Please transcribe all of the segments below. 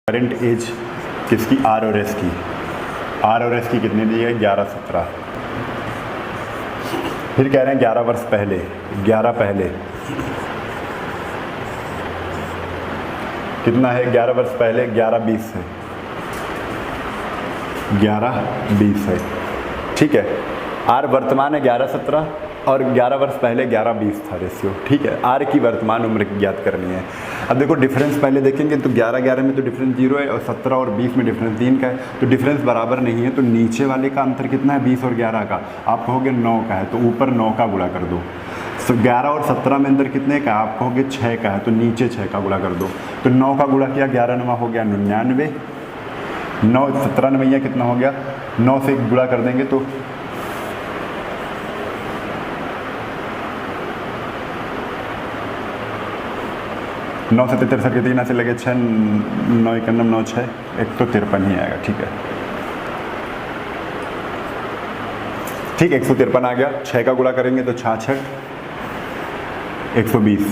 Current as किसकी, are और S की। आर और एस की कितनी दी है, 11 17। फिर कह रहे हैं 11 वर्ष पहले, 11 पहले कितना है, 11 वर्ष पहले 11 20 है, 11 20 है। ठीक है, आर वर्तमान है 11 17 और 11 वर्ष पहले 11 20 था रेशियो। ठीक है, आर की वर्तमान उम्र ज्ञात करनी है। अब देखो डिफरेंस पहले देखेंगे तो 11 11 में तो डिफरेंस 0 है और 17 और 20 में डिफरेंस 3 का है, तो डिफरेंस बराबर नहीं है। तो नीचे वाले का अंतर कितना है, 20 और 11 का, आप कहोगे 9 का है तो ऊपर 9 का गुणा कर दो। तो 11 और 17 में अंतर कितने का, आप कहोगे 6 का है तो नीचे 6 का गुणा कर दो। तो 9 का गुणा किया, 11 9 हो गया 99, 9 17 9 कितना हो गया, 9 से गुणा कर देंगे तो 9 से 63 के 3 से लगे 6 9 91 9 6 153 ही आएगा। ठीक है, ठीक 153 आ गया। 6 का गुणा करेंगे तो 66 120।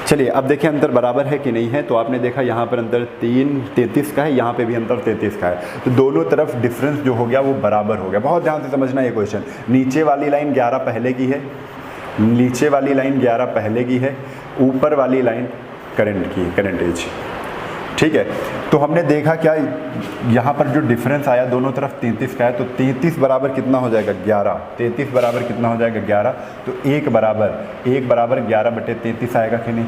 चलिए अब देखिए अंतर बराबर है कि नहीं है। तो आपने देखा यहाँ पर अंतर 33 का है, यहाँ पे भी अंतर 33 का है। तो दोनों तरफ डिफरेंस जो हो गया वो बराबर हो गया। बहुत ध्यान से समझना ये क्वेश्चन। नीचे वाली लाइन 11 पहले की है, नीचे वाली लाइन 11 पहले की है, ऊपर वाली लाइन करंट की, करंट एज। ठीक है, तो हमने देखा क्या, यहाँ पर जो डिफरेंस आया दोनों तरफ 33 का है, तो 33 बराबर कितना हो जाएगा, 11। 33 बराबर कितना हो जाएगा, 11। तो 1 बराबर 11/33 आएगा कि नहीं,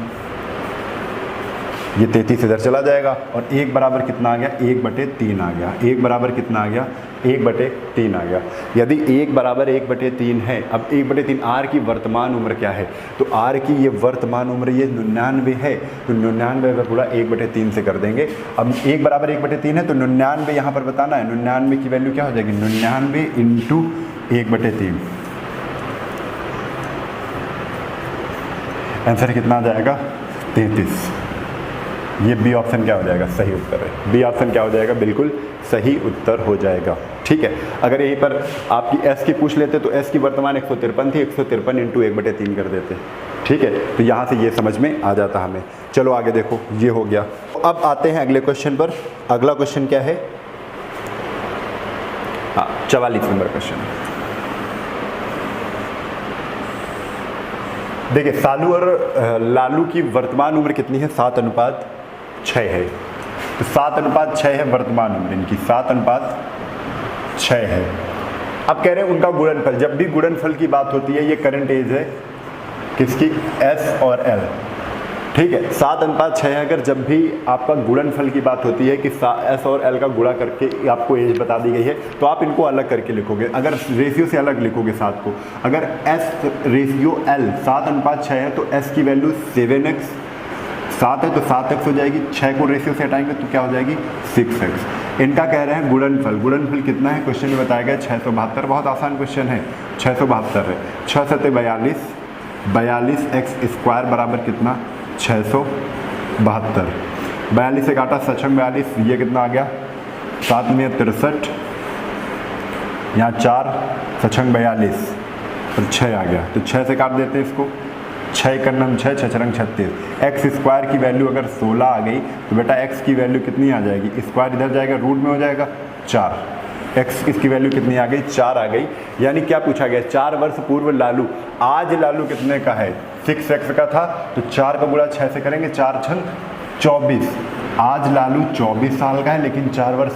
ये 33 इधर चला जाएगा और 1 बराबर कितना आ गया, 1/3 आ गया। 1 बराबर कितना आ गया, 1/3 आ गया। यदि 1 बराबर 1/3 है, अब 1/3 आर की वर्तमान उम्र क्या है, तो आर की ये वर्तमान उम्र ये 99 है, तो 99 का गुणा 1/3 से कर देंगे। अब 1 बराबर 1/3 है तो 99 यहाँ पर बताना है, 99 की वैल्यू क्या हो जाएगी, 99 इंटू 1/3। आंसर कितना आ जाएगा, 33। ये बी ऑप्शन क्या हो जाएगा, सही उत्तर है। बी ऑप्शन क्या हो जाएगा, बिल्कुल सही उत्तर हो जाएगा। ठीक है, अगर यहीं पर आपकी एस की पूछ लेते तो एस की वर्तमान 153 थी, 153 इंटू 1/3 कर देते। ठीक है, तो यहाँ से ये समझ में आ जाता हमें। चलो आगे देखो, ये हो गया। अब आते हैं अगले क्वेश्चन पर। अगला क्वेश्चन क्या है, हाँ 44 नंबर क्वेश्चन। देखिए सालू और लालू की वर्तमान उम्र कितनी है, 7:6 है। तो 7:6 है वर्तमान उम्र इनकी, 7:6 है। अब कह रहे हैं उनका गुणनफल, जब भी गुणनफल की बात होती है, ये करंट एज है किसकी, एस और एल। ठीक है, 7:6 है। अगर जब भी आपका गुणनफल की बात होती है कि एस और एल का गुणा करके आपको एज बता दी गई है, तो आप इनको अलग करके लिखोगे। अगर रेशियो से अलग लिखोगे 7 को, अगर एस रेशियो एल 7:6 है तो एस की वैल्यू 7x, 7 है तो 7x हो जाएगी। 6 को रेशियो से हटाएंगे तो क्या हो जाएगी, 6x। इनका कह रहे हैं गुणनफल, गुणनफल कितना है, क्वेश्चन में बताया गया 672। बहुत आसान क्वेश्चन है, 672 है। 6 7 42, 42x² बराबर कितना, 672। 42 से काटा 6×42, ये कितना आ गया, 7 में 63, यहाँ 4 6×42 और 6 आ गया। तो 6 से काट देते हैं इसको, 6 का नम 6, 6 रंग 36। x² की वैल्यू अगर 16 आ गई तो बेटा x की वैल्यू कितनी आ जाएगी, स्क्वायर इधर जाएगा, रूट में हो जाएगा 4। x इसकी वैल्यू कितनी आ गई, 4 आ गई। यानी क्या पूछा गया, 4 वर्ष पूर्व लालू, आज लालू कितने का है, 6x का था, तो 4 का गुणा 6 से करेंगे, 4 छंग 24। आज लालू 24 साल का है, लेकिन 4 वर्ष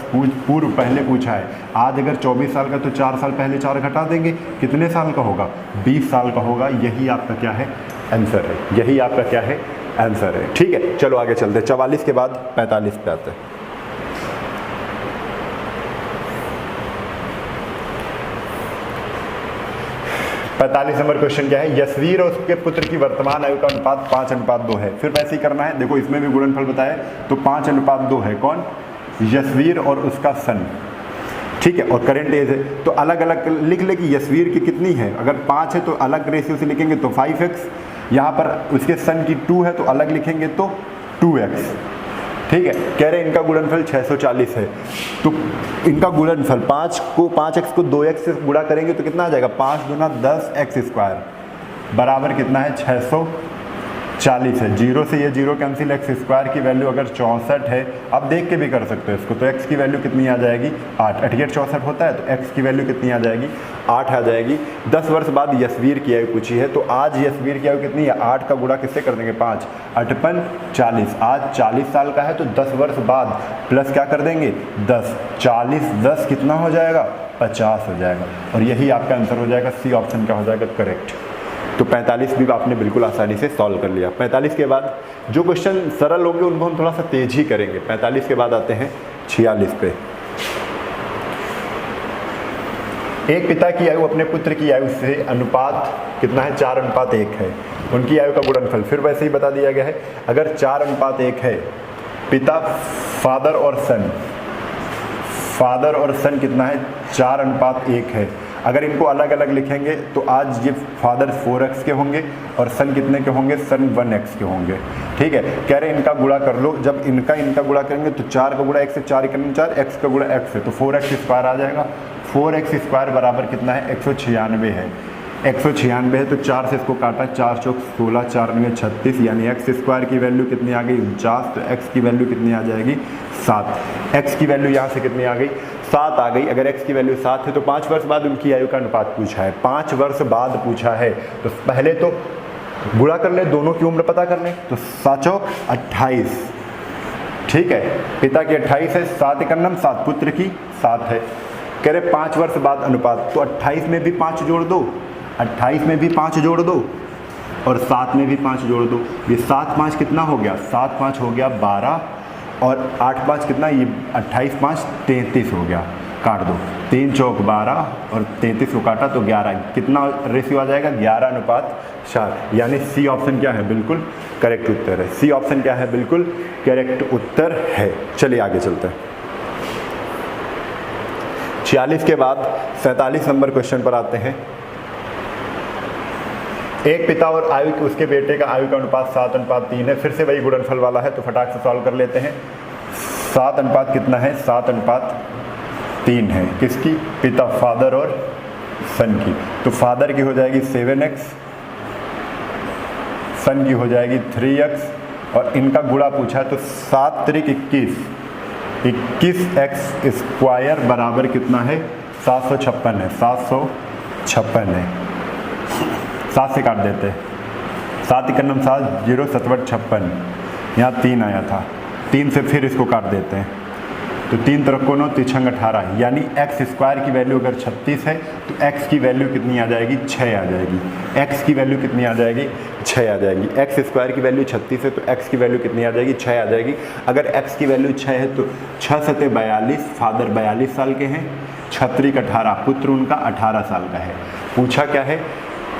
पूर्व पहले पूछा है। आज अगर 24 साल का तो 4 साल पहले 4 घटा देंगे, कितने साल का होगा, 20 साल का होगा। यही आपका क्या है, आंसर है। यही आपका क्या है, आंसर है। ठीक है, चलो आगे चलते हैं। 44 के बाद 45 पे आते हैं। पैंतालीस नंबर क्वेश्चन क्या है, यशवीर और उसके पुत्र की वर्तमान आयु का अनुपात 5:2 है। फिर वैसे ही करना है, देखो इसमें भी गुणनफल बताया तो 5:2 है। कौन, यशवीर और उसका सन। ठीक है, और करंट एज है तो अलग अलग लिख ले कि यशवीर की कितनी है। अगर 5 है तो अलग रेशियो से लिखेंगे तो 5x, यहाँ पर उसके सन की 2 है तो अलग लिखेंगे तो 2x। ठीक है, कह रहे हैं इनका गुणनफल 640 है। तो इनका गुणनफल 5x को 2x से गुणा करेंगे तो कितना आ जाएगा, 5 × 10x² बराबर कितना है, 40 है, 0 से ये 0 कैंसिल, एक्स स्क्वायर की वैल्यू अगर 64 है, आप देख के भी कर सकते हो इसको, तो एक्स की वैल्यू कितनी आ जाएगी 8, 88 64 होता है, तो एक्स की वैल्यू कितनी आ जाएगी 8 आ जाएगी। 10 वर्ष बाद यशवीर की आयु पूछी है, तो आज यशवीर की आयु कितनी है, 8 का गुणा किससे कर देंगे 5, 8 × 40, आज 40 साल का है, तो 10 वर्ष बाद प्लस क्या कर देंगे 10, 40 10 कितना हो जाएगा 50 हो जाएगा, और यही आपका आंसर हो जाएगा, सी ऑप्शन का हो जाएगा करेक्ट। तो 45 भी आपने बिल्कुल आसानी से सॉल्व कर लिया। 45 के बाद जो क्वेश्चन सरल होंगे उनको हम थोड़ा सा तेज ही करेंगे। 45 के बाद आते हैं 46 पे। एक पिता की आयु अपने पुत्र की आयु से अनुपात कितना है, 4:1 है, उनकी आयु का गुणनफल फिर वैसे ही बता दिया गया है। अगर 4:1 है, पिता फादर और सन कितना है 4:1 है। अगर इनको अलग अलग लिखेंगे तो आज ये फादर 4x के होंगे और सन कितने के होंगे, सन 1x के होंगे। ठीक है, कह रहे हैं इनका गुणा कर लो, जब इनका गुणा करेंगे तो 4 का गुणा 1 से 4 करने 4, x का गुणा x है, तो 4x² आ जाएगा। 4x² बराबर कितना है 196 है, 196 है, तो 4 से इसको काटा, 4 चौक 16, 4 9 36, यानी x² की वैल्यू कितनी आ गई 49, तो x की वैल्यू कितनी आ जाएगी 7। x की वैल्यू यहाँ से कितनी आ गई 7 आ गई। अगर x की वैल्यू 7 है तो 5 वर्ष बाद उनकी आयु का अनुपात पूछा है, 5 वर्ष बाद पूछा है, तो पहले तो गुणा कर ले, दोनों की उम्र पता कर ले, तो 7 चौक 28, ठीक है, पिता की 28 है, 7 × 7, पुत्र की 7 है। कह रहे 5 वर्ष बाद अनुपात, तो 28 में भी 5 जोड़ दो, 28 में भी 5 जोड़ दो और 7 में भी 5 जोड़ दो, ये 7 5 कितना हो गया, 7 5 हो गया 12 और 8 5 कितना, ये 28 5 33 हो गया, काट दो, 3 चौक 12 और 33 को काटा तो 11, कितना रेशियो आ जाएगा 11:4, यानी सी ऑप्शन क्या है, बिल्कुल करेक्ट उत्तर है। सी ऑप्शन क्या है, बिल्कुल करेक्ट उत्तर है। चलिए आगे चलते हैं। 46 के बाद 47 नंबर क्वेश्चन पर आते हैं। एक पिता और आयु उसके बेटे का आयु का अनुपात 7:3 है, फिर से वही गुणनफल वाला है, तो फटाक से सॉल्व कर लेते हैं। 7 अनुपात कितना है, 7:3 है, किसकी, पिता फादर और सन की, तो फादर की हो जाएगी 7x, सन की हो जाएगी 3x, और इनका गुणा पूछा है, तो 7 त्रिक 21x² बराबर कितना है 756 है, 756 है, 7 से काट देते हैं, 7 × 7 0 7 56, यहाँ 3 आया था, 3 से फिर इसको काट देते हैं, तो 3 तरफ को 9 3 18, यानी x² की वैल्यू अगर 36 है तो x की वैल्यू कितनी आ जाएगी 6 आ जाएगी, x की वैल्यू कितनी आ जाएगी 6 आ जाएगी। x² की वैल्यू 36 है तो x की वैल्यू कितनी आ जाएगी 6 आ जाएगी। अगर x की वैल्यू 6 है तो 6 × 42, फादर 42 साल के हैं, 6 त्रिक 18, पुत्र उनका 18 साल का है। पूछा क्या है,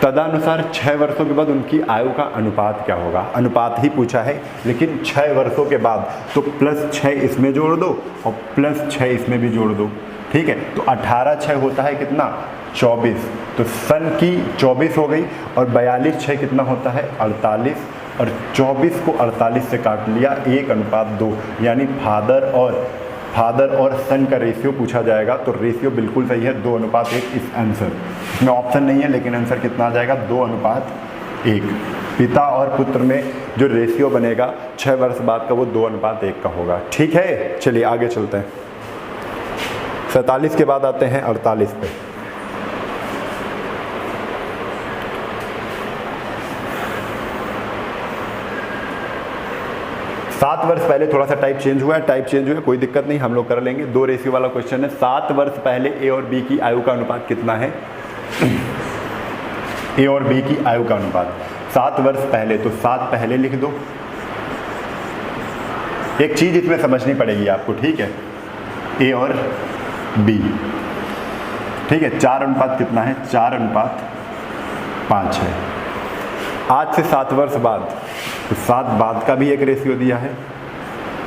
तदनुसार 6 वर्षों के बाद उनकी आयु का अनुपात क्या होगा, अनुपात ही पूछा है, लेकिन 6 वर्षों के बाद, तो +6 इसमें जोड़ दो और +6 इसमें भी जोड़ दो, ठीक है, तो 18 6 होता है कितना 24, तो सन की 24 हो गई, और 42 6 कितना होता है 48, और 24 को 48 से काट लिया, 1:2, यानी फादर और सन का रेशियो पूछा जाएगा, तो रेशियो बिल्कुल सही है 2:1 इस आंसर, इसमें ऑप्शन नहीं है, लेकिन आंसर कितना आ जाएगा 2:1। पिता और पुत्र में जो रेशियो बनेगा 6 वर्ष बाद का वो 2:1 का होगा। ठीक है, चलिए आगे चलते हैं। 47 के बाद आते हैं 48 पे। सात वर्ष पहले थोड़ा सा टाइप चेंज हुआ है, कोई दिक्कत नहीं, हम लोग कर लेंगे। 2 रेशियो वाला क्वेश्चन है। 7 वर्ष पहले ए और बी की आयु का अनुपात कितना है, ए और बी की आयु का अनुपात 7 वर्ष पहले, तो 7 पहले लिख दो। एक चीज इसमें समझनी पड़ेगी आपको, ठीक है, ए और बी, ठीक है, 4:5 कितना है 4:5 है। आज से 7 वर्ष बाद, तो 7 बाद का भी एक रेशियो दिया है,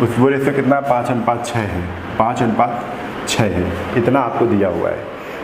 उस वो रेशियो कितना है 5:6 है, 5:6 है, इतना आपको दिया हुआ है।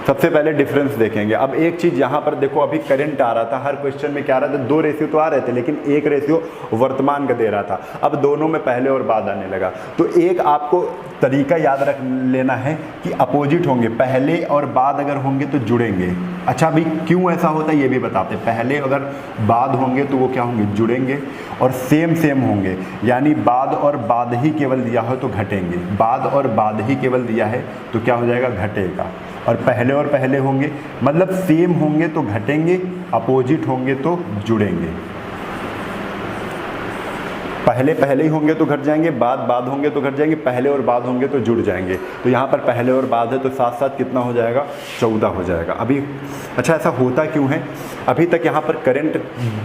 सबसे पहले डिफरेंस देखेंगे। अब एक चीज़ यहाँ पर देखो, अभी करंट आ रहा था, हर क्वेश्चन में क्या आ रहा था, 2 रेशियो तो आ रहे थे, लेकिन एक रेशियो वर्तमान का दे रहा था। अब दोनों में पहले और बाद आने लगा। तो एक आपको तरीका याद रख लेना है कि अपोजिट होंगे, पहले और बाद अगर होंगे तो जुड़ेंगे। अच्छा, अभी क्यों ऐसा होता है ये भी बताते हैं। पहले अगर बाद होंगे तो वो क्या होंगे, जुड़ेंगे, और सेम सेम होंगे, यानी बाद और बाद ही केवल दिया हो तो घटेंगे। बाद और बाद ही केवल दिया है तो क्या हो जाएगा, घटेगा। और पहले होंगे मतलब सेम होंगे तो घटेंगे, अपोजिट होंगे तो जुड़ेंगे। पहले ही होंगे तो घट जाएंगे, बाद होंगे तो घट जाएंगे, पहले और बाद होंगे तो जुड़ जाएंगे। तो यहाँ पर पहले और बाद है तो साथ साथ कितना हो जाएगा, 14 हो जाएगा। अभी अच्छा, ऐसा होता क्यों है, अभी तक यहाँ पर करंट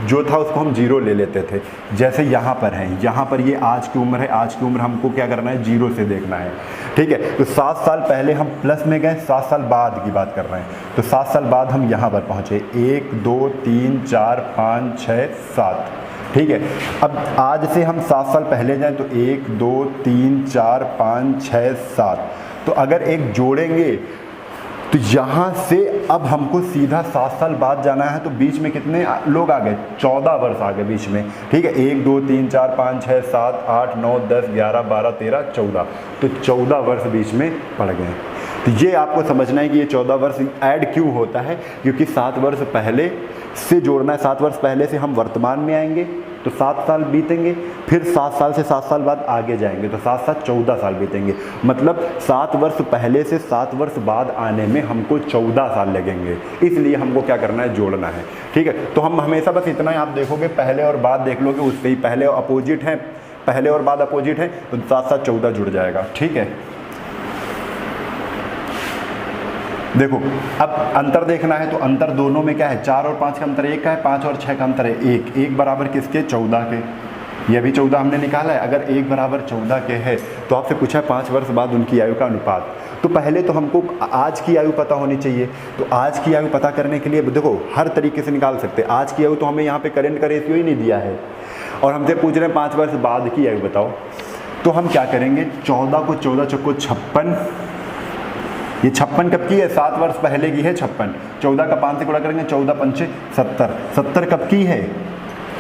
जो था उसको हम 0 ले लेते थे। जैसे यहाँ पर है, यहाँ पर ये आज की उम्र है, आज की उम्र हमको क्या करना है, 0 से देखना है। ठीक है, तो 7 साल पहले हम प्लस में गए, 7 साल बाद की बात कर रहे हैं। तो 7 साल बाद हम यहाँ पर पहुँचे, 1 2 3 4 5 6 7। ठीक है, अब आज से हम 7 साल पहले जाएं तो 1 2 3 4 5 6 7। तो अगर एक जोड़ेंगे तो यहाँ से अब हमको सीधा 7 साल बाद जाना है। तो बीच में कितने लोग आ गए, 14 वर्ष आ गए बीच में। ठीक है, 1 2 3 4 5 6 7 8 9 10 11 12 13 14। तो 14 वर्ष बीच में पड़ गए। तो ये आपको समझना है कि ये 14 वर्ष ऐड क्यों होता है, क्योंकि 7 वर्ष पहले से जोड़ना है। 7 वर्ष पहले से हम वर्तमान में आएंगे तो 7 साल बीतेंगे, फिर 7 साल से 7 साल बाद आगे जाएंगे तो 7 साल 14 साल बीतेंगे। मतलब 7 वर्ष पहले से 7 वर्ष बाद आने में हमको 14 साल लगेंगे। इसलिए हमको क्या करना है, जोड़ना है। ठीक है, तो हम हमेशा बस इतना ही आप देखोगे, पहले और बाद देख लोगे, उससे ही पहले अपोजिट हैं, पहले और बाद अपोजिट हैं तो 7 7 14 जुड़ जाएगा। ठीक है, देखो अब अंतर देखना है तो अंतर दोनों में क्या है, 4 और 5 का अंतर 1 का है, 5 और 6 का अंतर है 1। 1 बराबर किसके, 14 के। ये भी 14 हमने निकाला है। अगर 1 बराबर 14 के है तो आपसे पूछा है 5 वर्ष बाद उनकी आयु का अनुपात। तो पहले तो हमको आज की आयु पता होनी चाहिए। तो आज की आयु पता करने के लिए देखो हर तरीके से निकाल सकते हैं। आज की आयु तो हमें यहाँ पे करंट का रेशियो ही नहीं दिया है और हमसे पूछ रहे हैं 5 वर्ष बाद की आयु बताओ। तो हम क्या करेंगे, 14 को 14 चौको 56। ये 56 कब की है, 7 वर्ष पहले की है 56। 14 का 5 से गुणा करेंगे, 14 पंचे 70। 70 कब की है,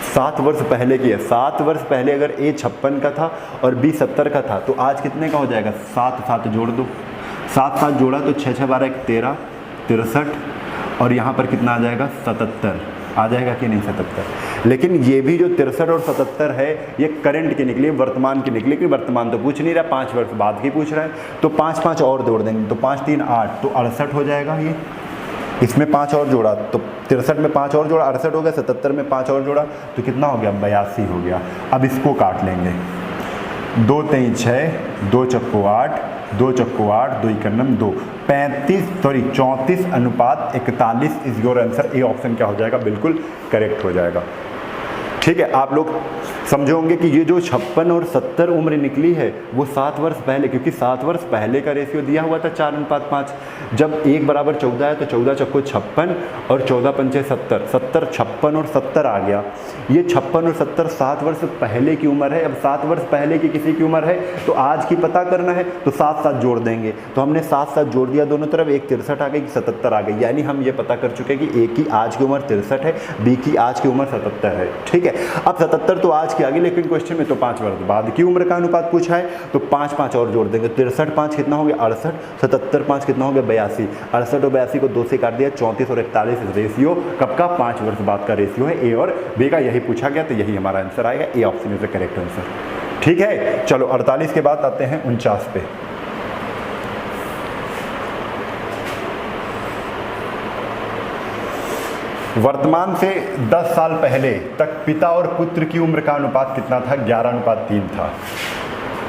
7 वर्ष पहले की है। 7 वर्ष पहले अगर ए 56 का था और बी 70 का था तो आज कितने का हो जाएगा, 7 7 जोड़ दो। 7 7 जोड़ा तो 6 6 12 13 63 और यहाँ पर कितना आ जाएगा, 77 आ जाएगा कि नहीं, 77। लेकिन ये भी जो 63 और 77 है ये करंट की निकली, वर्तमान की निकली, कि वर्तमान तो पूछ नहीं रहा, 5 वर्ष बाद की पूछ रहा है। तो 5 5 और जोड़ देंगे तो 5 3 8 तो 68 हो जाएगा। ये इसमें 5 और जोड़ा तो 63 में 5 और जोड़ा 68 हो गया, 77 में 5 और जोड़ा तो कितना हो गया, 82 हो गया। अब इसको काट लेंगे, 2 3 6 2 चक्को 8 2 चक्को 8 2 इकन्नम 2 34 अनुपात 41 is your answer. A option क्या हो जाएगा, बिल्कुल करेक्ट हो जाएगा। ठीक है, आप लोग समझोगे कि ये जो 56 और 70 उम्र निकली है वो 7 वर्ष पहले, क्योंकि 7 वर्ष पहले का रेशियो दिया हुआ था 4:5। जब 1 बराबर 14 है तो 14 चक्को 56 और 14 पंचे 70, 70 56 और 70 आ गया। ये 56 और 70 7 वर्ष पहले की उम्र है। अब 7 वर्ष पहले की किसी की उम्र है तो आज की पता करना है तो 7 7 जोड़ देंगे। तो हमने 7 7 जोड़ दिया दोनों तरफ, एक 63 आ गई, 77 आ गई। यानी हम ये पता कर चुके हैं कि ए की आज की उम्र 63 है, बी की आज की उम्र 77 है। ठीक है, अब 77 तो आज की आ गई, लेकिन क्वेश्चन में तो 5 वर्ष बाद की उम्र का अनुपात पूछा है तो 5 5 और जोड़ देंगे। 63 5 कितना हो गया, 68। 77 5 कितना हो गया, 82। 68 और 82 को 2 से काट दिया, 34 और 41 रेशियो कब का, 5 वर्ष बाद का रेशियो है। ए और बी का यही पूछा गया तो यही हमारा आंसर आएगा। A option is the correct answer. ठीक है, चलो 48 के बाद आते हैं 49 पे। वर्तमान से 10 साल पहले तक पिता और पुत्र की उम्र का अनुपात कितना था, 11:3 था।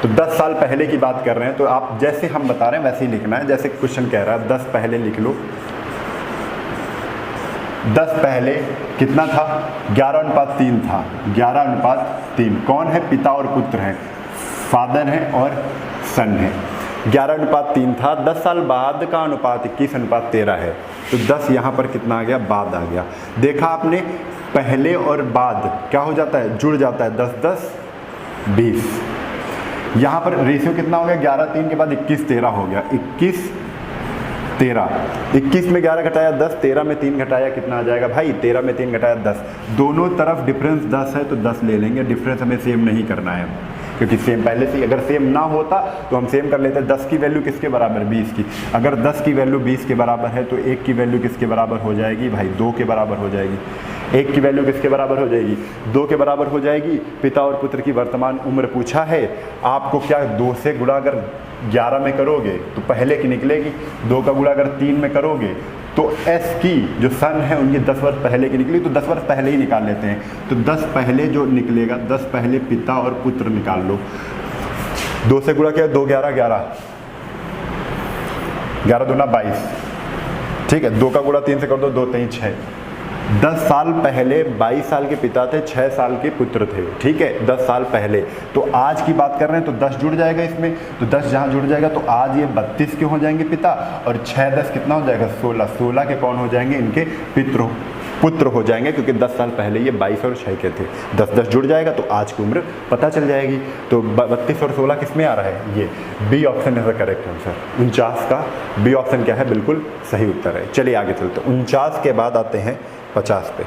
तो 10 साल पहले की बात कर रहे हैं तो आप जैसे हम बता रहे हैं वैसे ही लिखना है। जैसे क्वेश्चन कह रहा है 10 पहले लिख लो। 10 पहले कितना था, 11:3 था। 11:3 कौन है, पिता और पुत्र हैं, फादर हैं और सन है। 11:3 था। 10 साल बाद का अनुपात 21:13 है। तो 10 यहाँ पर कितना आ गया, बाद आ गया। देखा आपने, पहले और बाद क्या हो जाता है, जुड़ जाता है। 10 10 20। यहाँ पर रेशियो कितना हो गया, 11:3 के बाद 21:13 हो गया। 21 13, 21 में 11 घटाया 10, 13 में 3 घटाया कितना आ जाएगा भाई, 13 में 3 घटाया 10। दोनों तरफ डिफरेंस 10 है तो 10 ले लेंगे, डिफरेंस हमें सेम नहीं करना है क्योंकि सेम पहले से, अगर सेम ना होता तो हम सेम कर लेते। 10 की वैल्यू किसके बराबर, 20 की। अगर 10 की वैल्यू 20 के बराबर है तो 1 की वैल्यू किसके बराबर हो जाएगी भाई, 2 के बराबर हो जाएगी। 1 की वैल्यू किसके बराबर हो जाएगी, 2 के बराबर हो जाएगी। पिता और पुत्र की वर्तमान उम्र पूछा है आपको, क्या 2 से गुणा अगर 11 में करोगे तो पहले की निकलेगी, 2 का गुणा अगर 3 में करोगे तो एस की जो सन है उनकी 10 वर्ष पहले की निकली, तो 10 वर्ष पहले ही निकाल लेते हैं। तो 10 पहले जो निकलेगा, 10 पहले पिता और पुत्र निकाल लो। 2 से गुणा किया 2 11 11, 11 दूना 22, ठीक है। 2 का गुणा 3 से कर दो, 2 3 6। 10 साल पहले 22 साल के पिता थे, 6 साल के पुत्र थे, ठीक है, 10 साल पहले। तो आज की बात कर रहे हैं तो 10 जुड़ जाएगा इसमें, तो 10 जहाँ जुड़ जाएगा तो आज ये 32 के हो जाएंगे पिता, और 6 10 कितना हो जाएगा 16, 16 के कौन हो जाएंगे, इनके पुत्र हो जाएंगे, क्योंकि 10 साल पहले ये 22 और 6 के थे। 10 10 जुड़ जाएगा तो आज की उम्र पता चल जाएगी। तो 32 और 16 किस में आ रहा है, ये B option is the correct answer. 49 का बी ऑप्शन क्या है, बिल्कुल सही उत्तर है। चलिए आगे चलते हैं। 49 के बाद आते हैं 50 पे।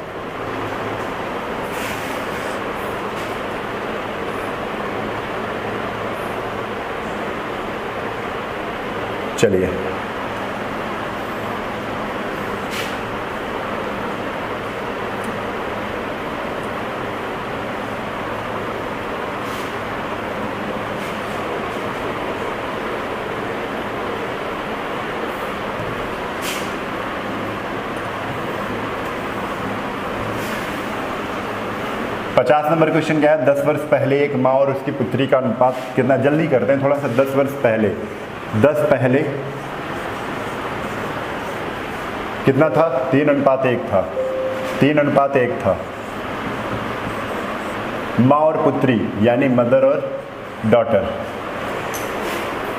चलिए पचास नंबर क्वेश्चन क्या है, 10 वर्ष पहले एक माँ और उसकी पुत्री का अनुपात कितना, जल्दी करते हैं थोड़ा सा। 10 वर्ष पहले, 10 पहले कितना था, 3:1 था, 3:1 था। माँ और पुत्री यानी मदर और डॉटर।